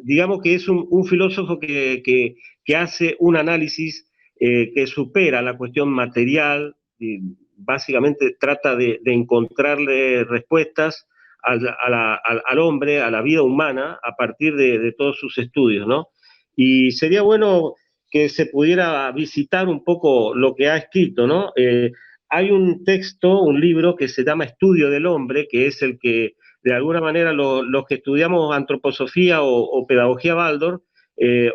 digamos que es un filósofo que hace un análisis que supera la cuestión material, y básicamente trata de encontrarle respuestas al hombre, a la vida humana, a partir de todos sus estudios, ¿no? Y sería bueno que se pudiera visitar un poco lo que ha escrito, ¿no? Hay un texto, un libro que se llama Estudio del Hombre, que es el que, de alguna manera, los que estudiamos antroposofía o pedagogía Waldorf,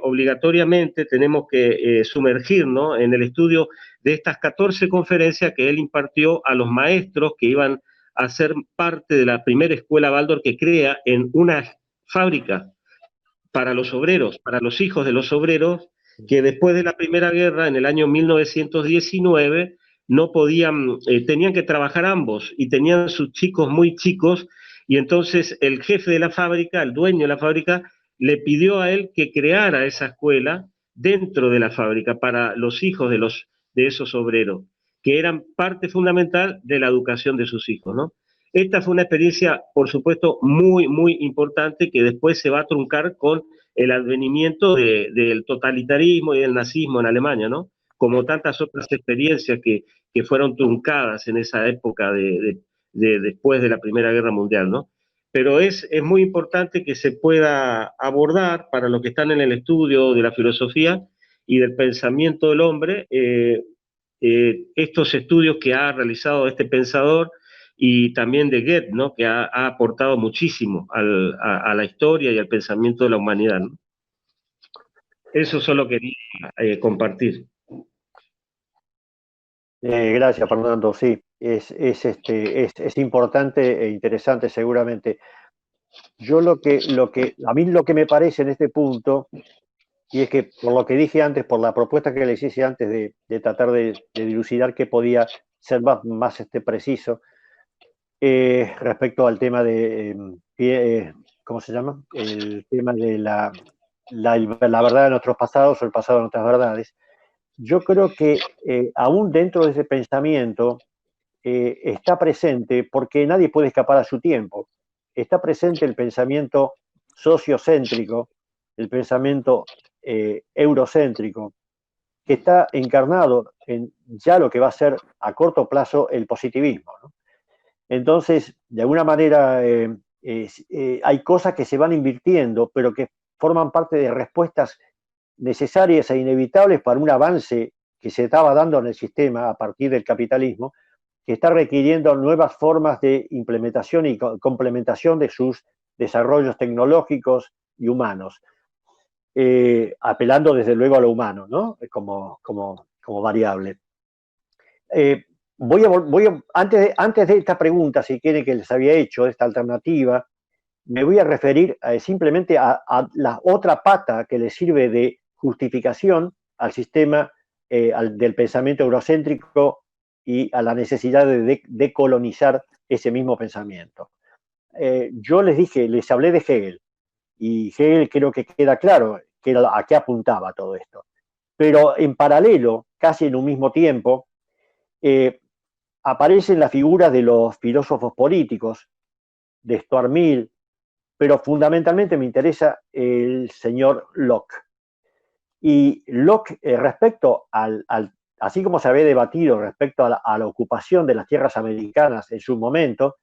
obligatoriamente tenemos que sumergirnos en el estudio de estas 14 conferencias que él impartió a los maestros que iban a ser parte de la primera escuela Waldorf que crea en una fábrica para los obreros, para los hijos de los obreros, que después de la Primera Guerra, en el año 1919, no podían, tenían que trabajar ambos y tenían sus chicos muy chicos, y entonces el jefe de la fábrica, el dueño de la fábrica, le pidió a él que creara esa escuela dentro de la fábrica para los hijos de esos obreros, que eran parte fundamental de la educación de sus hijos, ¿no? Esta fue una experiencia, por supuesto, muy importante, que después se va a truncar con el advenimiento del totalitarismo y del nazismo en Alemania, ¿no? Como tantas otras experiencias que fueron truncadas en esa época después de la Primera Guerra Mundial, ¿no? Pero es muy importante que se pueda abordar para los que están en el estudio de la filosofía y del pensamiento del hombre, estos estudios que ha realizado este pensador, y también de Goethe, ¿no? Que ha aportado muchísimo a la historia y al pensamiento de la humanidad, ¿no? Eso solo quería compartir. Gracias, Fernando. Sí, es importante e interesante seguramente. Yo a mí lo que me parece en este punto, y es que por lo que dije antes, por la propuesta que les hice antes de tratar de dilucidar qué podía ser más preciso, respecto al tema de, ¿cómo se llama? El tema de la verdad de nuestros pasados o el pasado de nuestras verdades. Yo creo que aún dentro de ese pensamiento está presente, porque nadie puede escapar a su tiempo, está presente el pensamiento sociocéntrico, el pensamiento eurocéntrico, que está encarnado en ya lo que va a ser a corto plazo el positivismo, ¿no? Entonces, de alguna manera, hay cosas que se van invirtiendo, pero que forman parte de respuestas necesarias e inevitables para un avance que se estaba dando en el sistema a partir del capitalismo, que está requiriendo nuevas formas de implementación y complementación de sus desarrollos tecnológicos y humanos, apelando desde luego a lo humano, ¿no? como variable. Antes de esta pregunta, si quieren, que les había hecho, esta alternativa, me voy a referir simplemente a la otra pata que le sirve de justificación al sistema del pensamiento eurocéntrico y a la necesidad de decolonizar ese mismo pensamiento. Yo les hablé de Hegel, y Hegel creo que queda claro que era a qué apuntaba todo esto. Pero en paralelo, casi en un mismo tiempo, aparecen las figuras de los filósofos políticos, de Stuart Mill, pero fundamentalmente me interesa el señor Locke. Y Locke, respecto así como se había debatido respecto a la ocupación de las tierras americanas en su momento,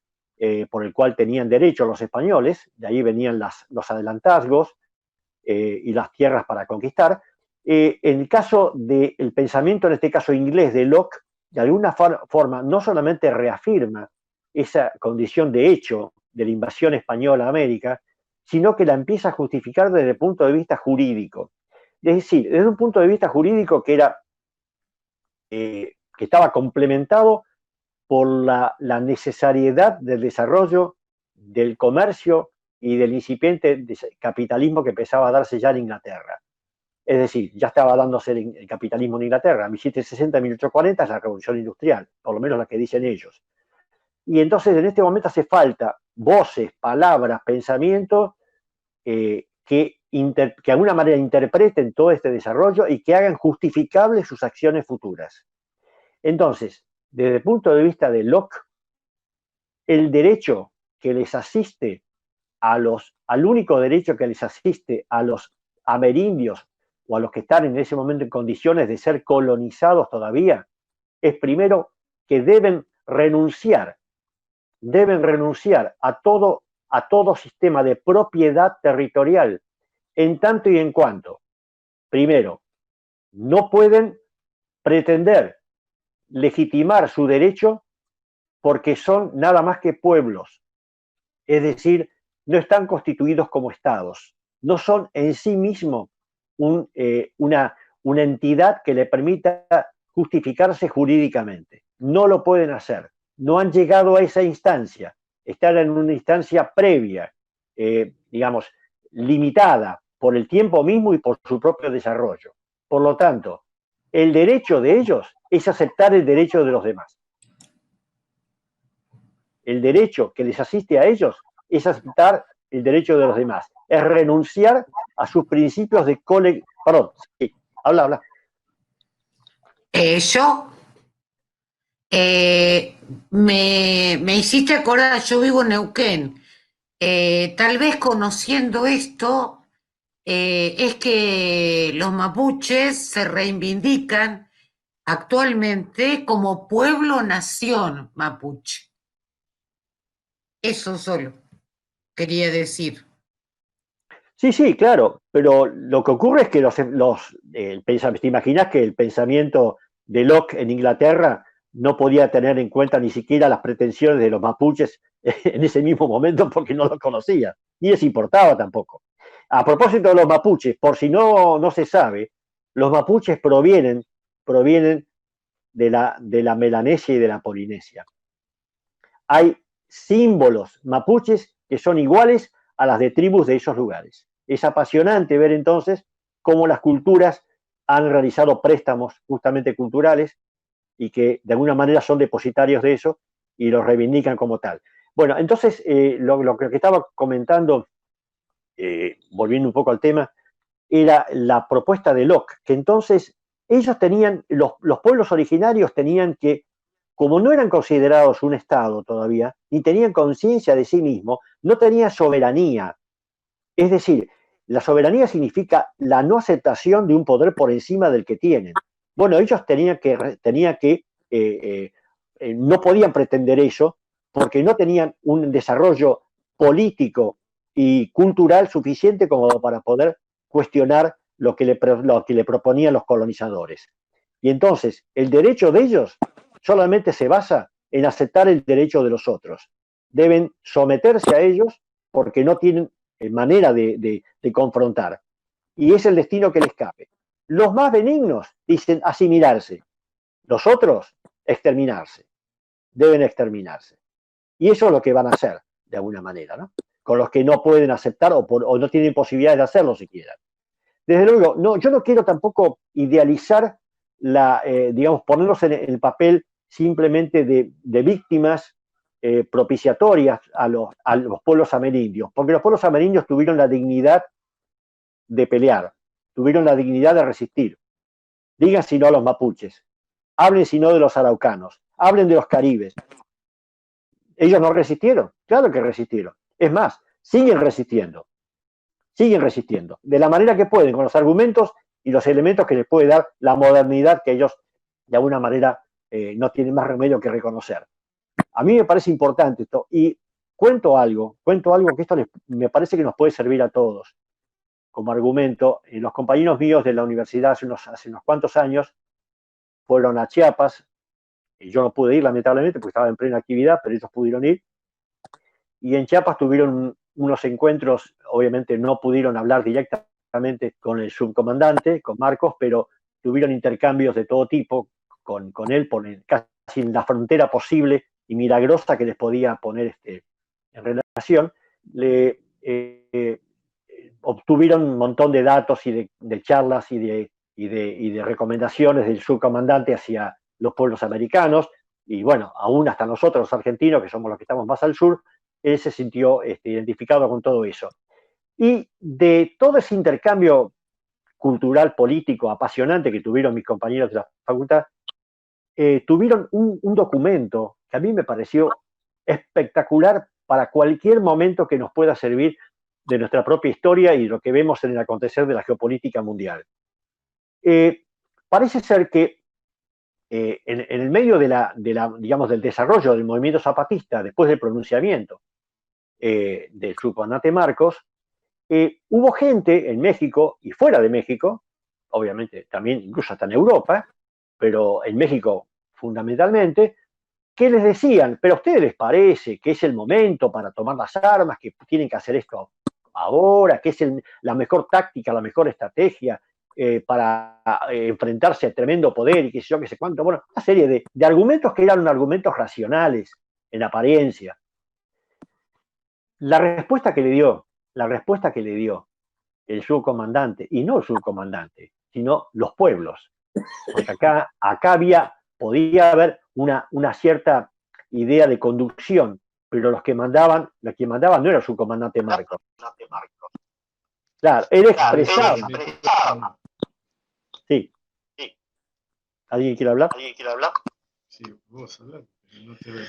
por el cual tenían derecho los españoles, de ahí venían los adelantazgos y las tierras para conquistar, en el caso del pensamiento, en este caso inglés, de Locke, de alguna forma no solamente reafirma esa condición de hecho de la invasión española a América, sino que la empieza a justificar desde el punto de vista jurídico. Es decir, desde un punto de vista jurídico que estaba complementado por la necesariedad del desarrollo del comercio y del incipiente capitalismo que empezaba a darse ya en Inglaterra. Es decir, ya estaba dándose el capitalismo en Inglaterra. 1760, 1840 es la revolución industrial, por lo menos la que dicen ellos. Y entonces en este momento hace falta voces, palabras, pensamientos que de alguna manera interpreten todo este desarrollo y que hagan justificables sus acciones futuras. Entonces, desde el punto de vista de Locke, el derecho que les asiste al único derecho que les asiste a los amerindios o a los que están en ese momento en condiciones de ser colonizados todavía, es primero que deben renunciar a todo sistema de propiedad territorial, en tanto y en cuanto, primero, no pueden pretender legitimar su derecho porque son nada más que pueblos, es decir, no están constituidos como estados, no son en sí mismos una entidad que le permita justificarse jurídicamente. No lo pueden hacer, no han llegado a esa instancia, están en una instancia previa, digamos, limitada por el tiempo mismo y por su propio desarrollo. Por lo tanto, el derecho de ellos es aceptar el derecho de los demás. El derecho que les asiste a ellos es aceptar el derecho de los demás, es renunciar a sus principios de Perdón, sí, habla. Me hiciste acordar, yo vivo en Neuquén, tal vez conociendo esto, es que los mapuches se reivindican actualmente como pueblo-nación mapuche. Eso solo quería decir. Sí, claro, pero lo que ocurre es que ¿te imaginas que el pensamiento de Locke en Inglaterra no podía tener en cuenta ni siquiera las pretensiones de los mapuches en ese mismo momento porque no los conocía, ni les importaba tampoco. A propósito de los mapuches, por si no se sabe, los mapuches provienen de la Melanesia y de la Polinesia. Hay símbolos mapuches que son iguales a las de tribus de esos lugares. Es apasionante ver entonces cómo las culturas han realizado préstamos justamente culturales y que de alguna manera son depositarios de eso y los reivindican como tal. Bueno, entonces lo que estaba comentando, volviendo un poco al tema, era la propuesta de Locke, que entonces ellos tenían, los pueblos originarios tenían que, como no eran considerados un Estado todavía, ni tenían conciencia de sí mismos, no tenían soberanía. Es decir, la soberanía significa la no aceptación de un poder por encima del que tienen. Bueno, ellos no podían pretender eso porque no tenían un desarrollo político y cultural suficiente como para poder cuestionar lo que le proponían los colonizadores. Y entonces, el derecho de ellos solamente se basa en aceptar el derecho de los otros. Deben someterse a ellos porque no tienen manera de confrontar. Y es el destino que les cabe. Los más benignos dicen asimilarse. Los otros, exterminarse. Deben exterminarse. Y eso es lo que van a hacer, de alguna manera, ¿no? Con los que no pueden aceptar o no tienen posibilidades de hacerlo siquiera. Desde luego, no, yo no quiero tampoco idealizar, digamos, ponernos en el papel simplemente de víctimas propiciatorias a los pueblos amerindios, porque los pueblos amerindios tuvieron la dignidad de pelear, tuvieron la dignidad de resistir. Digan si no a los mapuches, hablen si no de los araucanos, hablen de los caribes. Ellos no resistieron, claro que resistieron. Es más, siguen resistiendo, de la manera que pueden, con los argumentos y los elementos que les puede dar la modernidad que ellos, de alguna manera, no tienen más remedio que reconocer. A mí me parece importante esto, y cuento algo que esto me parece que nos puede servir a todos como argumento. Los compañeros míos de la universidad hace unos cuantos años fueron a Chiapas, y yo no pude ir lamentablemente porque estaba en plena actividad, pero ellos pudieron ir, y en Chiapas tuvieron unos encuentros, obviamente no pudieron hablar directamente con el subcomandante, con Marcos, pero tuvieron intercambios de todo tipo con él, casi en la frontera posible y milagrosa que les podía poner en relación. Obtuvieron un montón de datos y de charlas y de recomendaciones del subcomandante hacia los pueblos americanos, y bueno, aún hasta nosotros los argentinos, que somos los que estamos más al sur, él se sintió identificado con todo eso. Y de todo ese intercambio cultural, político, apasionante que tuvieron mis compañeros de la facultad, tuvieron un documento que a mí me pareció espectacular para cualquier momento que nos pueda servir de nuestra propia historia y lo que vemos en el acontecer de la geopolítica mundial. Parece ser que en el medio digamos, del desarrollo del movimiento zapatista, después del pronunciamiento del subcomandante Marcos, hubo gente en México y fuera de México, obviamente también incluso hasta en Europa, pero en México fundamentalmente, que les decían, pero a ustedes les parece que es el momento para tomar las armas, que tienen que hacer esto ahora, que es la mejor táctica, la mejor estrategia para enfrentarse a tremendo poder y qué sé yo, qué sé cuánto. Bueno, una serie de argumentos que eran argumentos racionales en apariencia. La respuesta que le dio el subcomandante, y no el subcomandante, sino los pueblos, porque acá podía haber una cierta idea de conducción, pero los que mandaban no era el subcomandante Marcos. Claro, él expresaba. Sí. ¿Alguien quiere hablar? Sí, vos hablar, no te veo.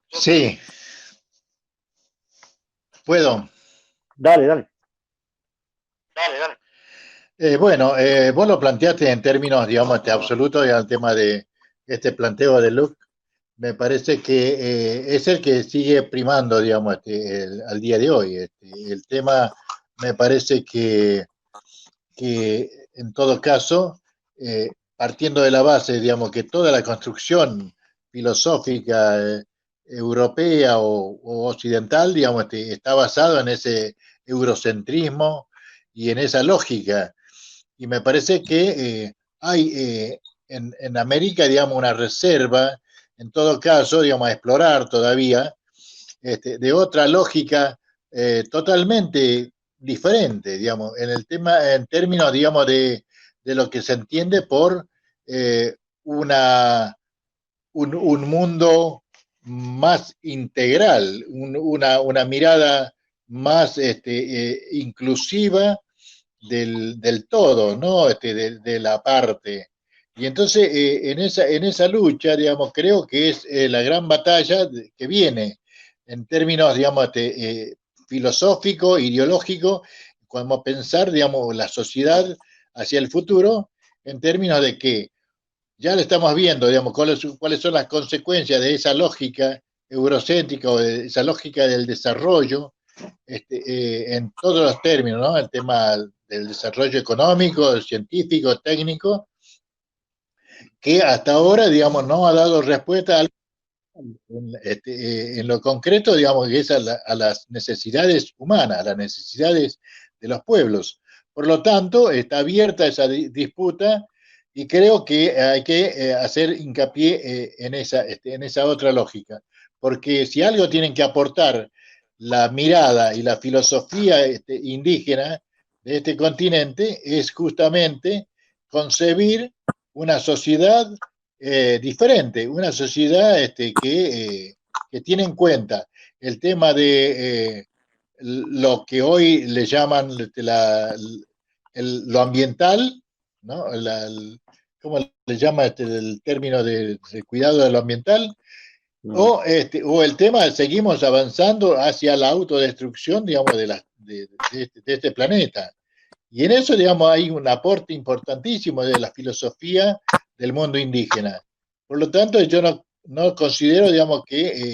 Sí. ¿Puedo? Dale. Bueno, vos lo planteaste en términos, digamos, absolutos, y al tema de este planteo de Locke, me parece que es el que sigue primando, digamos, al día de hoy. El tema me parece que en todo caso, partiendo de la base, digamos, que toda la construcción filosófica europea o occidental, digamos, está basado en ese eurocentrismo y en esa lógica. Y me parece que hay en América, digamos, una reserva, en todo caso, digamos, a explorar todavía, de otra lógica totalmente diferente, digamos, en términos, digamos, de lo que se entiende por un mundo más integral, una mirada más inclusiva del todo, ¿no? De la parte. Y entonces, en esa lucha, digamos, creo que es la gran batalla que viene en términos, digamos, filosófico, ideológico, cuando pensar, digamos, la sociedad hacia el futuro, en términos de que ya le estamos viendo, digamos, cuáles son las consecuencias de esa lógica eurocéntrica o de esa lógica del desarrollo, en todos los términos, ¿no? El tema del desarrollo económico, científico, técnico, que hasta ahora, digamos, no ha dado respuesta en lo concreto, digamos, que es a las necesidades humanas, a las necesidades de los pueblos. Por lo tanto, está abierta esa disputa y creo que hay que hacer hincapié en esa otra lógica, porque si algo tienen que aportar la mirada y la filosofía indígena de este continente es justamente concebir una sociedad diferente, una sociedad que tiene en cuenta el tema de lo que hoy le llaman lo ambiental, ¿no? ¿Cómo le llama el término de cuidado de lo ambiental? O el tema, seguimos avanzando hacia la autodestrucción, digamos, de este planeta. Y en eso, digamos, hay un aporte importantísimo de la filosofía del mundo indígena. Por lo tanto, yo no considero, digamos, que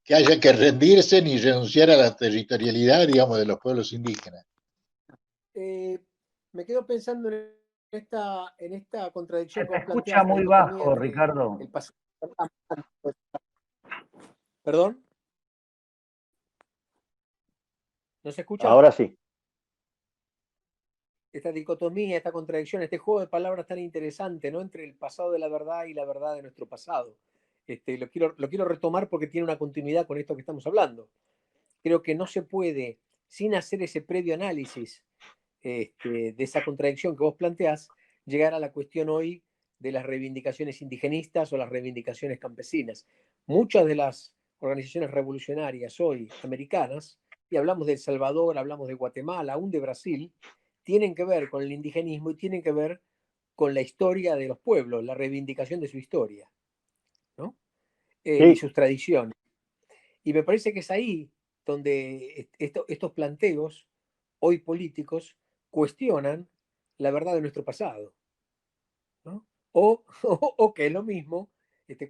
haya que rendirse ni renunciar a la territorialidad, digamos, de los pueblos indígenas. Me quedo pensando en esta contradicción. Se te escucha muy bajo, Ricardo. ¿Perdón? ¿No se escucha? Ahora sí. Esta dicotomía, esta contradicción, este juego de palabras tan interesante, ¿no? Entre el pasado de la verdad y la verdad de nuestro pasado. Lo quiero retomar porque tiene una continuidad con esto que estamos hablando. Creo que no se puede, sin hacer ese previo análisis de esa contradicción que vos planteás, llegar a la cuestión hoy de las reivindicaciones indigenistas o las reivindicaciones campesinas. Muchas de las organizaciones revolucionarias hoy americanas, y hablamos de El Salvador, hablamos de Guatemala, aún de Brasil, tienen que ver con el indigenismo y tienen que ver con la historia de los pueblos, la reivindicación de su historia, ¿no? Sí. Y sus tradiciones. Y me parece que es ahí donde estos planteos, hoy políticos, cuestionan la verdad de nuestro pasado, ¿no? O que es lo mismo,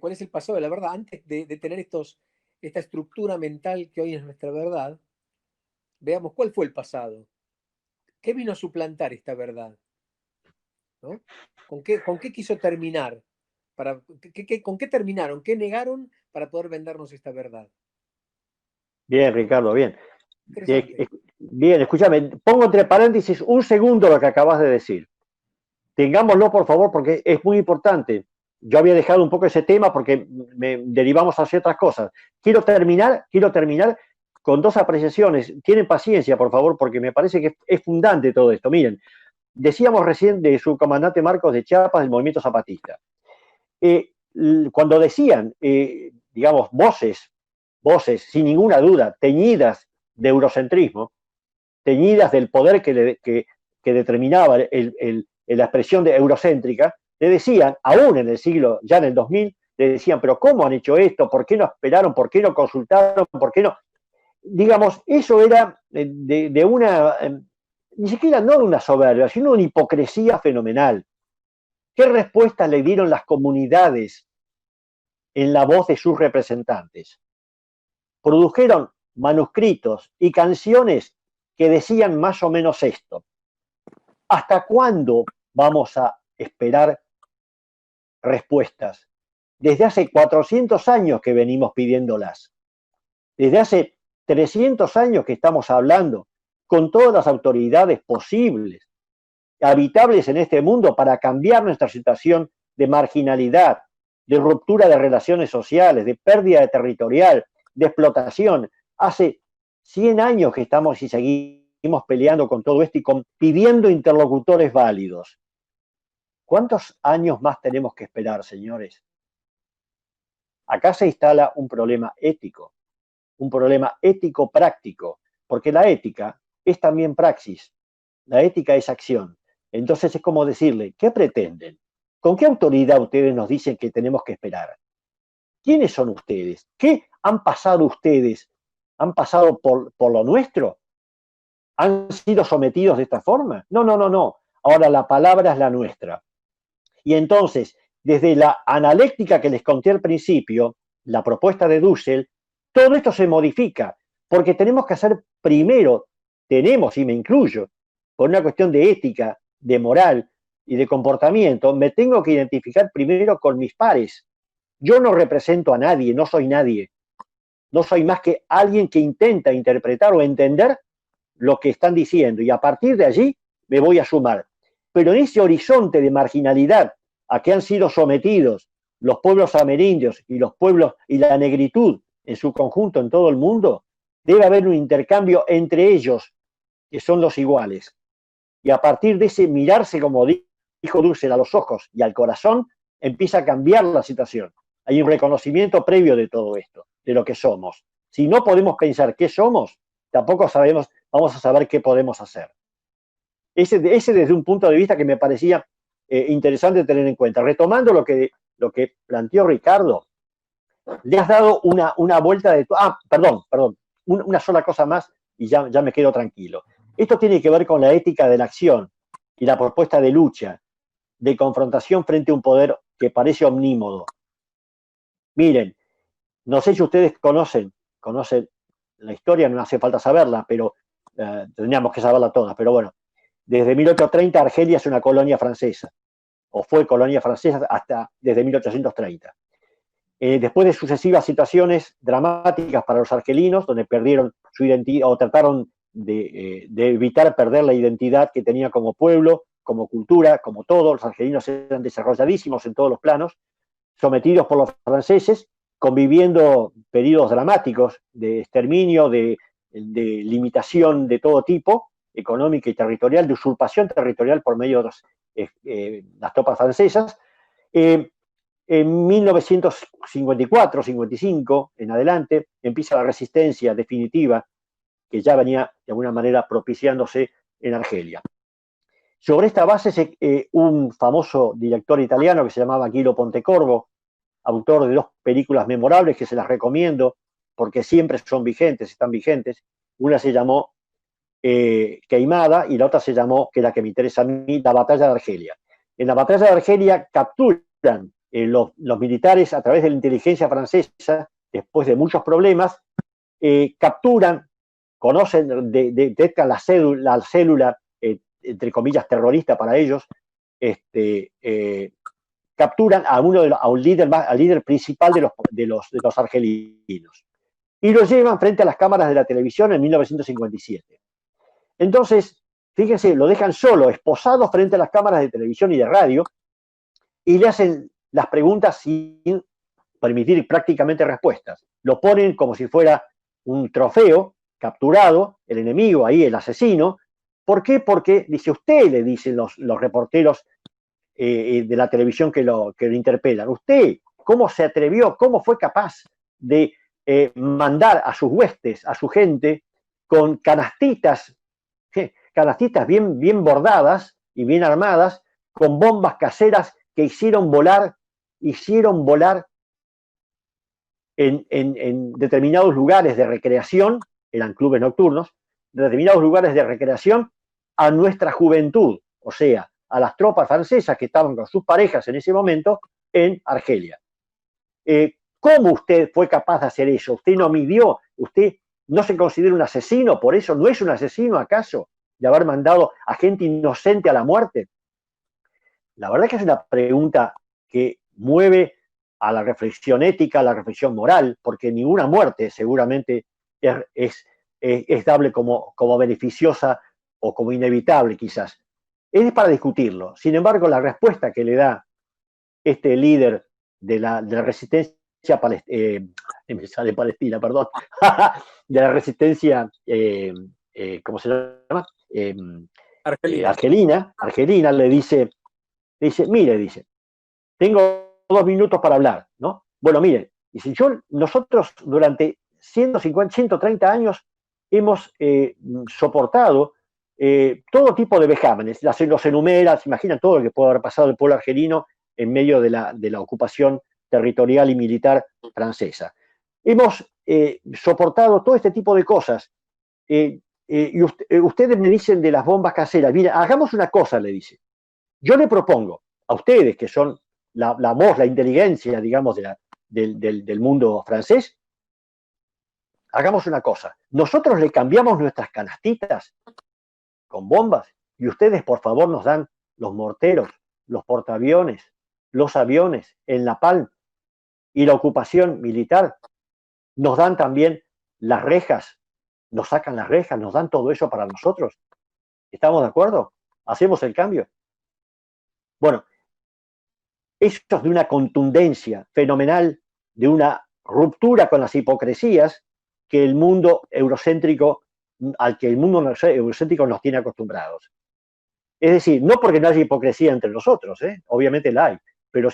cuál es el pasado de la verdad, antes de tener esta estructura mental que hoy es nuestra verdad, veamos cuál fue el pasado. ¿Qué vino a suplantar esta verdad? ¿No? ¿Con qué quiso terminar? ¿Con qué terminaron? ¿Qué negaron para poder vendernos esta verdad? Bien, Ricardo, bien. Bien, escúchame, pongo entre paréntesis un segundo lo que acabas de decir. Tengámoslo, por favor, porque es muy importante. Yo había dejado un poco ese tema porque derivamos hacia otras cosas. Quiero terminar con dos apreciaciones. Tienen paciencia, por favor, porque me parece que es fundante todo esto. Miren, decíamos recién de su comandante Marcos de Chiapas, del movimiento zapatista. Cuando decían, digamos, voces, sin ninguna duda, teñidas de eurocentrismo, teñidas del poder que determinaba la expresión de eurocéntrica, le decían, aún en el siglo, ya en el 2000, le decían, pero ¿cómo han hecho esto? ¿Por qué no esperaron? ¿Por qué no consultaron? ¿Por qué no? Digamos, eso era de una, ni siquiera no de una soberbia, sino de una hipocresía fenomenal. ¿Qué respuestas le dieron las comunidades en la voz de sus representantes? Produjeron manuscritos y canciones que decían más o menos esto. ¿Hasta cuándo vamos a esperar respuestas. Desde hace 400 años que venimos pidiéndolas. Desde hace 300 años que estamos hablando con todas las autoridades posibles, habitables en este mundo, para cambiar nuestra situación de marginalidad, de ruptura de relaciones sociales, de pérdida de territorial, de explotación. Hace 100 años que estamos y seguimos peleando con todo esto y pidiendo interlocutores válidos. ¿Cuántos años más tenemos que esperar, señores? Acá se instala un problema ético práctico, porque la ética es también praxis, la ética es acción. Entonces es como decirle, ¿qué pretenden? ¿Con qué autoridad ustedes nos dicen que tenemos que esperar? ¿Quiénes son ustedes? ¿Qué han pasado ustedes? ¿Han pasado por lo nuestro? ¿Han sido sometidos de esta forma? No. Ahora la palabra es la nuestra. Y entonces, desde la analéctica que les conté al principio, la propuesta de Dussel, todo esto se modifica, porque tenemos que hacer primero, y me incluyo, por una cuestión de ética, de moral y de comportamiento, me tengo que identificar primero con mis pares. Yo no represento a nadie, no soy nadie. No soy más que alguien que intenta interpretar o entender lo que están diciendo, y a partir de allí me voy a sumar. Pero en ese horizonte de marginalidad a que han sido sometidos los pueblos amerindios y los pueblos y la negritud en su conjunto en todo el mundo, debe haber un intercambio entre ellos, que son los iguales. Y a partir de ese mirarse, como dijo Dussel, a los ojos y al corazón, empieza a cambiar la situación. Hay un reconocimiento previo de todo esto, de lo que somos. Si no podemos pensar qué somos, tampoco vamos a saber qué podemos hacer. Ese desde un punto de vista que me parecía interesante tener en cuenta. Retomando lo que planteó Ricardo, le has dado una vuelta de... perdón, una sola cosa más y ya me quedo tranquilo. Esto tiene que ver con la ética de la acción y la propuesta de lucha, de confrontación frente a un poder que parece omnímodo. Miren, no sé si ustedes conocen la historia, no hace falta saberla, pero tendríamos que saberla todas, pero bueno, desde 1830 Argelia es una colonia francesa, o fue colonia francesa hasta desde 1830. Después de sucesivas situaciones dramáticas para los argelinos, donde perdieron su identidad o trataron de evitar perder la identidad que tenía como pueblo, como cultura, como todo, los argelinos eran desarrolladísimos en todos los planos, sometidos por los franceses, conviviendo periodos dramáticos de exterminio, de limitación de todo tipo, económica y territorial, de usurpación territorial por medio de las tropas francesas. En 1954-55 en adelante empieza la resistencia definitiva que ya venía de alguna manera propiciándose en Argelia. Sobre esta base, un famoso director italiano que se llamaba Guido Pontecorvo, autor de 2 películas memorables que se las recomiendo porque siempre son vigentes, están vigentes. Una se llamó Queimada y la otra se llamó, que es la que me interesa a mí, La Batalla de Argelia. En la Batalla de Argelia capturan los militares a través de la inteligencia francesa, después de muchos problemas, capturan, conocen, detectan la célula entre comillas, terrorista para ellos, capturan al líder principal de los argelinos y lo llevan frente a las cámaras de la televisión en 1957. Entonces, fíjense, lo dejan solo, esposado frente a las cámaras de televisión y de radio, y le hacen las preguntas sin permitir prácticamente respuestas. Lo ponen como si fuera un trofeo capturado, el enemigo ahí, el asesino. ¿Por qué? Porque, dice usted, le dicen los reporteros de la televisión que lo interpelan. Usted, ¿cómo se atrevió? ¿Cómo fue capaz de mandar a sus huestes, a su gente, con canastitas bien bordadas y bien armadas, con bombas caseras que hicieron volar en determinados lugares de recreación, eran clubes nocturnos, de determinados lugares de recreación, a nuestra juventud, o sea, a las tropas francesas que estaban con sus parejas en ese momento en Argelia? ¿Cómo usted fue capaz de hacer eso? ¿Usted no midió? ¿Usted no se considera un asesino? ¿Por eso no es un asesino, acaso, de haber mandado a gente inocente a la muerte? La verdad que es una pregunta que mueve a la reflexión ética, a la reflexión moral, porque ninguna muerte seguramente es dable como beneficiosa o como inevitable quizás. Es para discutirlo. Sin embargo, la respuesta que le da este líder de la resistencia de Palestina, perdón, de la resistencia, ¿cómo se llama? Argelina le dice, mire, dice, tengo 2 minutos para hablar, ¿no? Bueno, mire, dice, nosotros durante 150, 130 años hemos soportado todo tipo de vejámenes, los enumera, se imaginan todo lo que puede haber pasado el pueblo argelino en medio de la ocupación territorial y militar francesa. Hemos soportado todo este tipo de cosas. Y ustedes me dicen de las bombas caseras. Mira, hagamos una cosa, le dice. Yo le propongo a ustedes, que son la voz, la inteligencia, digamos, del mundo francés, hagamos una cosa. Nosotros le cambiamos nuestras canastitas con bombas y ustedes, por favor, nos dan los morteros, los portaaviones, los aviones, el napalm y la ocupación militar. Nos dan también las rejas, nos sacan las rejas, nos dan todo eso para nosotros. ¿Estamos de acuerdo? ¿Hacemos el cambio? Bueno, eso es de una contundencia fenomenal, de una ruptura con las hipocresías que el mundo eurocéntrico, al que el mundo eurocéntrico nos tiene acostumbrados. Es decir, no porque no haya hipocresía entre nosotros, obviamente la hay, pero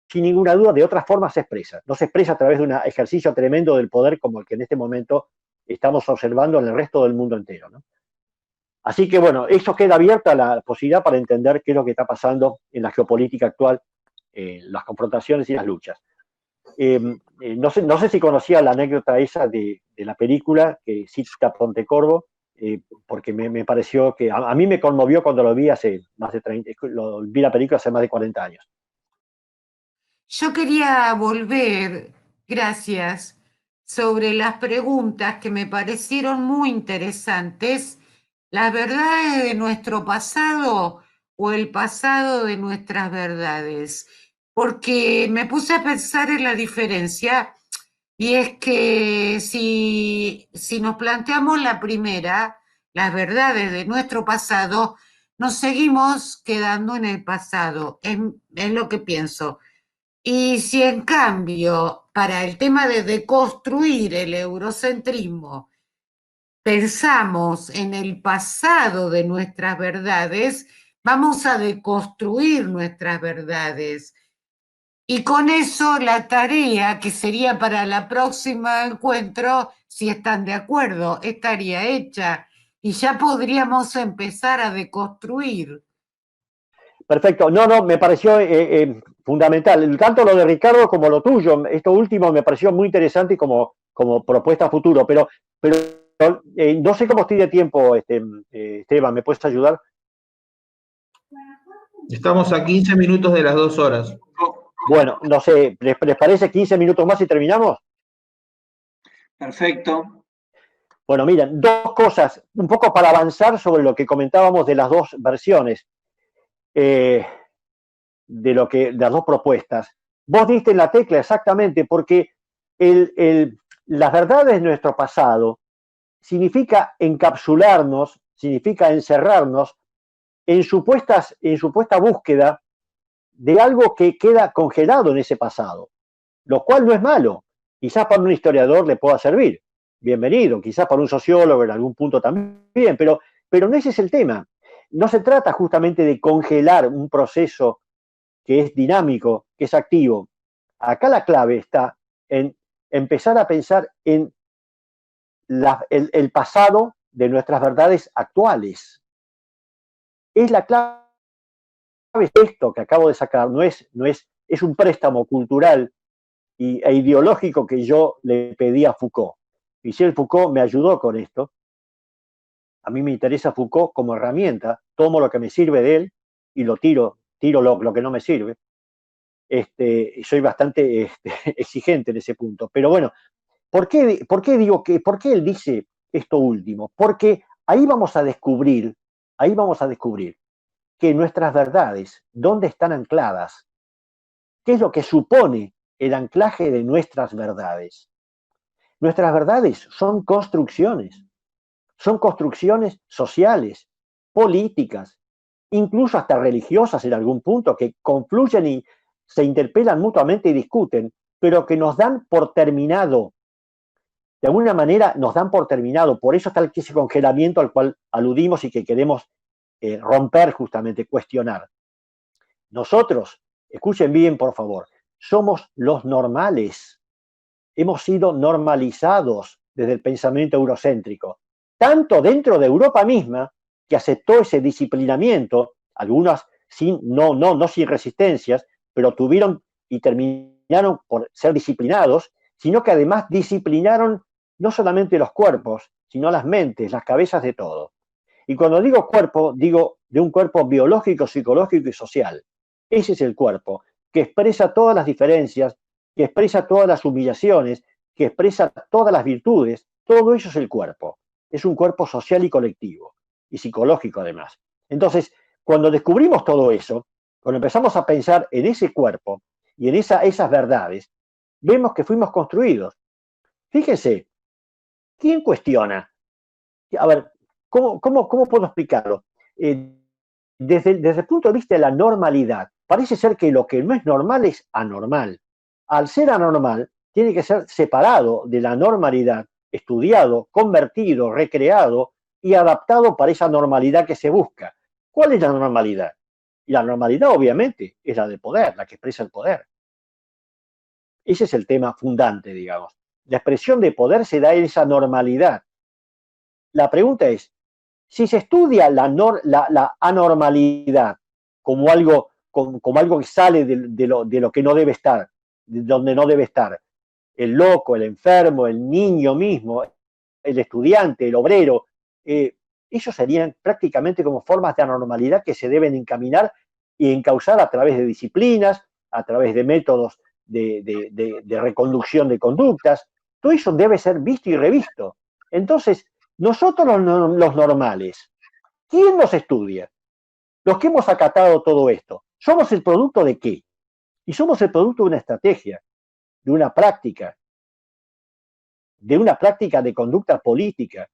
sin ninguna duda de otras formas se expresa. No se expresa a través de un ejercicio tremendo del poder como el que en este momento estamos observando en el resto del mundo entero, ¿no? Así que bueno, eso queda abierta la posibilidad para entender qué es lo que está pasando en la geopolítica actual, las confrontaciones y las luchas. No sé si conocía la anécdota esa de la película que cita Pontecorvo, porque me pareció que a mí me conmovió cuando lo vi hace más de 30, vi la película hace más de 40 años. Yo quería volver, gracias, sobre las preguntas que me parecieron muy interesantes. ¿Las verdades de nuestro pasado o el pasado de nuestras verdades? Porque me puse a pensar en la diferencia, y es que si nos planteamos la primera, las verdades de nuestro pasado, nos seguimos quedando en el pasado, es lo que pienso. Y si en cambio, para el tema de deconstruir el eurocentrismo, pensamos en el pasado de nuestras verdades, vamos a deconstruir nuestras verdades. Y con eso la tarea que sería para la próxima encuentro, si están de acuerdo, estaría hecha y ya podríamos empezar a deconstruir. Perfecto. No, me pareció fundamental. Tanto lo de Ricardo como lo tuyo, esto último me pareció muy interesante como propuesta a futuro, pero no sé cómo estoy de tiempo, Esteban, ¿me puedes ayudar? Estamos a 15 minutos de las 2 horas. Bueno, no sé, ¿les parece 15 minutos más y terminamos? Perfecto. Bueno, miren, 2 cosas, un poco para avanzar sobre lo que comentábamos de las 2 versiones, de las 2 propuestas. Vos diste en la tecla exactamente, porque las verdades de nuestro pasado significa encapsularnos, significa encerrarnos en supuesta búsqueda de algo que queda congelado en ese pasado, lo cual no es malo. Quizás para un historiador le pueda servir, bienvenido, quizás para un sociólogo en algún punto también, pero no ese es el tema. No se trata justamente de congelar un proceso que es dinámico, que es activo. Acá la clave está en empezar a pensar en el pasado de nuestras verdades actuales. Es la clave. Esto que acabo de sacar es un préstamo cultural e ideológico que yo le pedí a Foucault. Michel Foucault me ayudó con esto. A mí me interesa Foucault como herramienta, tomo lo que me sirve de él y lo tiro lo que no me sirve. Soy bastante exigente en ese punto. Pero bueno, ¿por qué él dice esto último? Porque ahí vamos a descubrir que nuestras verdades, ¿dónde están ancladas? ¿Qué es lo que supone el anclaje de nuestras verdades? Nuestras verdades son construcciones sociales, políticas, incluso hasta religiosas en algún punto, que confluyen y se interpelan mutuamente y discuten, pero que nos dan por terminado. De alguna manera nos dan por terminado. Por eso está ese congelamiento al cual aludimos y que queremos romper, justamente, cuestionar. Nosotros, escuchen bien por favor, somos los normales. Hemos sido normalizados desde el pensamiento eurocéntrico, tanto dentro de Europa misma, que aceptó ese disciplinamiento, algunas no sin resistencias, pero tuvieron y terminaron por ser disciplinados, sino que además disciplinaron no solamente los cuerpos, sino las mentes, las cabezas de todo. Y cuando digo cuerpo, digo de un cuerpo biológico, psicológico y social. Ese es el cuerpo, que expresa todas las diferencias, que expresa todas las humillaciones, que expresa todas las virtudes. Todo eso es el cuerpo. Es un cuerpo social y colectivo, y psicológico además. Entonces, cuando descubrimos todo eso, cuando empezamos a pensar en ese cuerpo y en esas verdades, vemos que fuimos construidos. Fíjense, ¿quién cuestiona? A ver, ¿cómo puedo explicarlo? Desde el punto de vista de la normalidad, parece ser que lo que no es normal es anormal. Al ser anormal, tiene que ser separado de la normalidad, estudiado, convertido, recreado y adaptado para esa normalidad que se busca. ¿Cuál es la normalidad? Y la normalidad, obviamente, es la del poder, la que expresa el poder. Ese es el tema fundante, digamos. La expresión de poder se da en esa normalidad. La pregunta es, si se estudia la anormalidad como algo que sale de lo que no debe estar, de donde no debe estar, el loco, el enfermo, el niño mismo, el estudiante, el obrero, ellos serían prácticamente como formas de anormalidad que se deben encaminar y encauzar a través de disciplinas, a través de métodos de reconducción de conductas. Todo eso debe ser visto y revisto. Entonces, nosotros los normales, ¿quién nos estudia? Los que hemos acatado todo esto. ¿Somos el producto de qué? Y somos el producto de una estrategia, de una práctica de conducta política.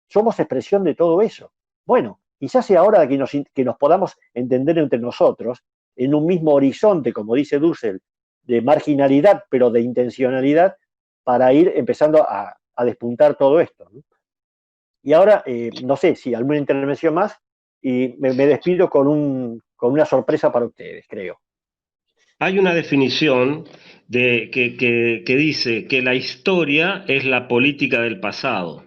Somos expresión de todo eso. Bueno, quizás sea hora de que nos podamos entender entre nosotros en un mismo horizonte, como dice Dussel, de marginalidad, pero de intencionalidad, para ir empezando a despuntar todo esto, ¿no? Y ahora, no sé si alguna intervención más, y me despido con una sorpresa para ustedes, creo. Hay una definición que dice que la historia es la política del pasado,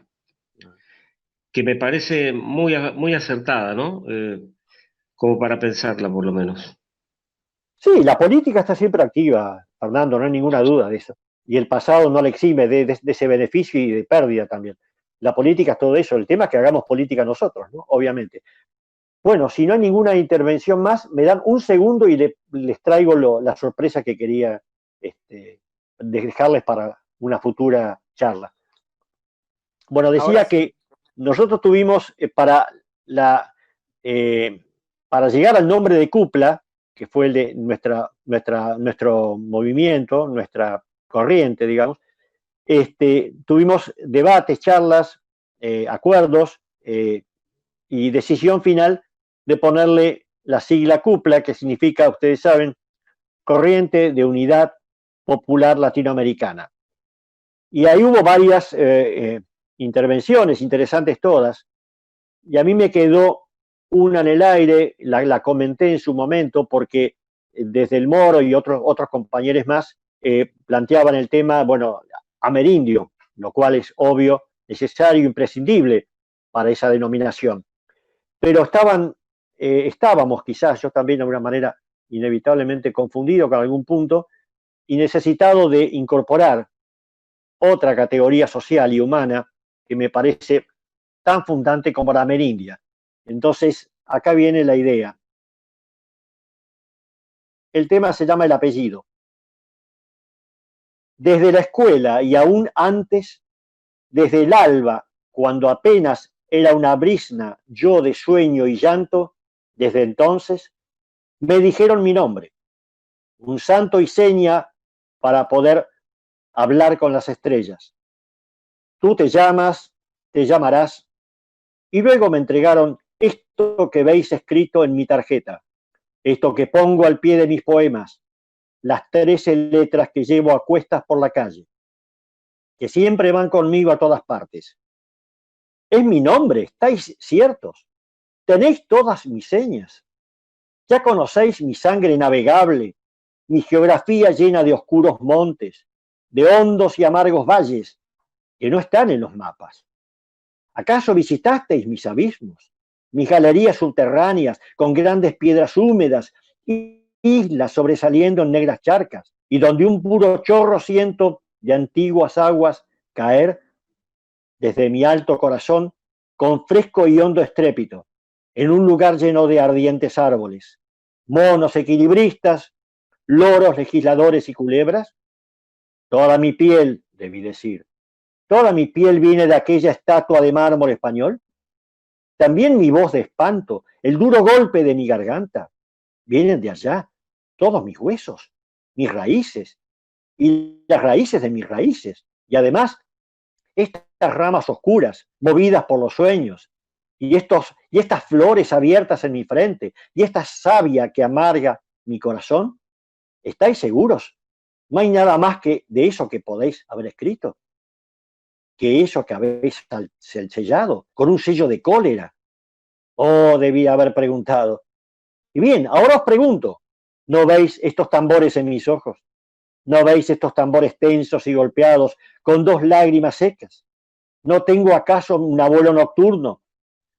que me parece muy acertada, ¿no? Como para pensarla, por lo menos. Sí, la política está siempre activa, Fernando, no hay ninguna duda de eso. Y el pasado no le exime de ese beneficio y de pérdida también. La política es todo eso, el tema es que hagamos política nosotros, ¿no? Obviamente. Bueno, si no hay ninguna intervención más, me dan un segundo y les traigo la sorpresa que quería dejarles para una futura charla. Bueno, decía que nosotros tuvimos para llegar al nombre de Cupla, que fue el de nuestro movimiento, nuestra corriente, digamos, tuvimos debates, charlas, acuerdos y decisión final de ponerle la sigla Cupla, que significa, ustedes saben, Corriente de Unidad Popular Latinoamericana. Y ahí hubo varias intervenciones, interesantes todas, y a mí me quedó una en el aire, la comenté en su momento, porque desde el Moro y otros compañeros más planteaban el tema, bueno, amerindio, lo cual es obvio, necesario, imprescindible para esa denominación. Pero estábamos quizás, yo también de alguna manera inevitablemente confundido con algún punto y necesitado de incorporar otra categoría social y humana que me parece tan fundante como la amerindia. Entonces, acá viene la idea. El tema se llama el apellido. Desde la escuela y aún antes, desde el alba, cuando apenas era una brizna yo de sueño y llanto, desde entonces, me dijeron mi nombre. un santo y seña para poder hablar con las estrellas. Tú te llamas, te llamarás, y luego me entregaron esto que veis escrito en mi tarjeta, esto que pongo al pie de mis poemas, las 13 letras que llevo a cuestas por la calle, que siempre van conmigo a todas partes. Es mi nombre, estáis ciertos. Tenéis todas mis señas. Ya conocéis mi sangre navegable, mi geografía llena de oscuros montes, de hondos y amargos valles que no están en los mapas. ¿Acaso visitasteis mis abismos, mis galerías subterráneas con grandes piedras húmedas y islas sobresaliendo en negras charcas, y donde un puro chorro siento de antiguas aguas caer desde mi alto corazón con fresco y hondo estrépito, en un lugar lleno de ardientes árboles, monos equilibristas, loros legisladores y culebras? Toda mi piel, debí decir, toda mi piel viene de aquella estatua de mármol español. También mi voz de espanto, el duro golpe de mi garganta, vienen de allá, todos mis huesos, mis raíces y las raíces de mis raíces. Y además, estas ramas oscuras, movidas por los sueños, y estas flores abiertas en mi frente, y esta savia que amarga mi corazón, ¿estáis seguros? No hay nada más que de eso que podéis haber escrito, que eso que habéis sellado con un sello de cólera. Oh, debía haber preguntado. Y bien, ahora os pregunto, ¿no veis estos tambores en mis ojos? ¿No veis estos tambores tensos y golpeados con 2 lágrimas secas? ¿No tengo acaso un abuelo nocturno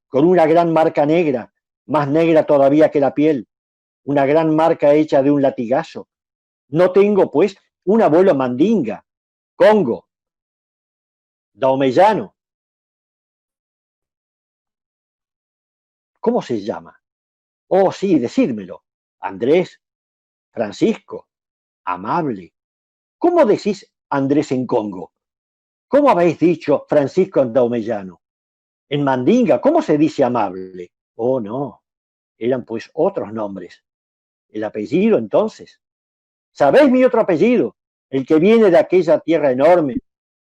con una gran marca negra, más negra todavía que la piel, una gran marca hecha de un latigazo? ¿No tengo, pues, un abuelo mandinga, congo, daomellano? ¿Cómo se llama? Oh, sí, decídmelo. Andrés, Francisco, amable. ¿Cómo decís Andrés en Congo? ¿Cómo habéis dicho Francisco en daomellano? En mandinga, ¿cómo se dice amable? Oh, no, eran pues otros nombres. ¿El apellido entonces? ¿Sabéis mi otro apellido? El que viene de aquella tierra enorme,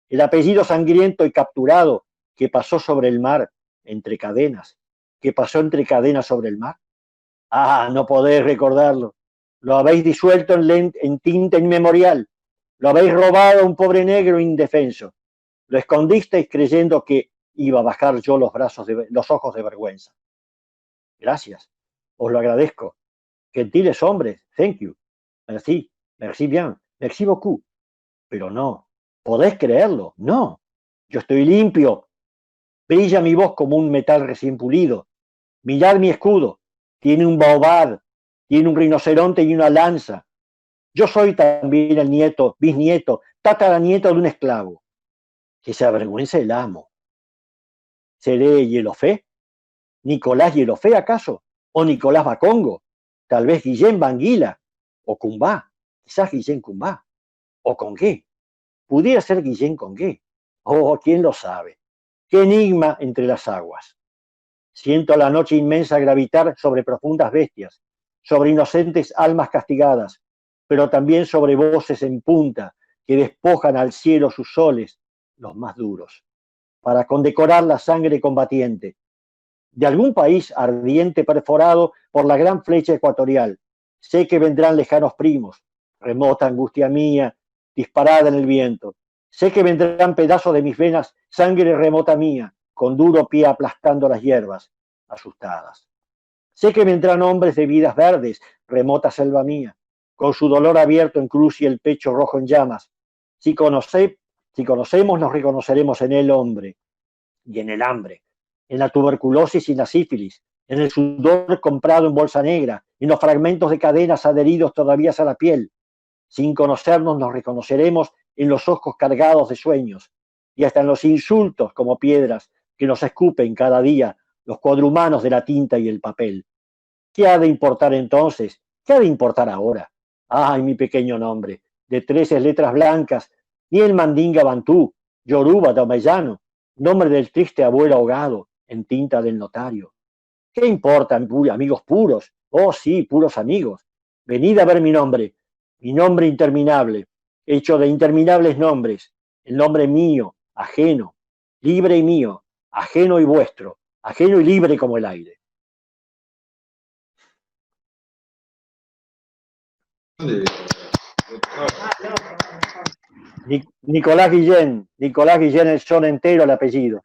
el apellido sangriento y capturado que pasó sobre el mar entre cadenas, que pasó entre cadenas sobre el mar. Ah, no podéis recordarlo. Lo habéis disuelto en tinta inmemorial. Lo habéis robado a un pobre negro indefenso. Lo escondisteis creyendo que iba a bajar yo los ojos de vergüenza. Gracias, os lo agradezco. Gentiles hombres, thank you. Merci, merci bien, merci beaucoup. Pero no, ¿podéis creerlo? No, yo estoy limpio. Brilla mi voz como un metal recién pulido. Mirad mi escudo, tiene un baobab, tiene un rinoceronte y una lanza. Yo soy también el nieto, bisnieto, tataranieto de un esclavo. Que se avergüence el amo. ¿Seré Yelofé? ¿Nicolás Yelofé acaso? ¿O Nicolás Bacongo? Tal vez Guillén Banguila, o Cumbá, quizás Guillén Cumbá, o Congué. Pudiera ser Guillén Congué. Oh, ¿quién lo sabe? ¡Qué enigma entre las aguas! Siento la noche inmensa gravitar sobre profundas bestias, sobre inocentes almas castigadas, pero también sobre voces en punta que despojan al cielo sus soles, los más duros, para condecorar la sangre combatiente de algún país ardiente perforado por la gran flecha ecuatorial. Sé que vendrán lejanos primos, remota angustia mía, disparada en el viento. Sé que vendrán pedazos de mis venas, sangre remota mía, con duro pie aplastando las hierbas, asustadas. Sé que vendrán hombres de vidas verdes, remota selva mía, con su dolor abierto en cruz y el pecho rojo en llamas. Si conocemos, nos reconoceremos en el hombre y en el hambre, en la tuberculosis y en la sífilis, en el sudor comprado en bolsa negra, en los fragmentos de cadenas adheridos todavía a la piel. Sin conocernos, nos reconoceremos en los ojos cargados de sueños y hasta en los insultos como piedras que nos escupen cada día los cuadrumanos de la tinta y el papel. ¿Qué ha de importar entonces? ¿Qué ha de importar ahora? Ay, mi pequeño nombre, de 13 letras blancas, ni el mandinga bantú, yoruba, daomellano, nombre del triste abuelo ahogado en tinta del notario. ¿Qué importan, amigos puros? Oh, sí, puros amigos. Venid a ver mi nombre. mi nombre interminable, hecho de interminables nombres, el nombre mío, ajeno, libre y mío, ajeno y vuestro, ajeno y libre como el aire. Nicolás Guillén, el son entero el apellido.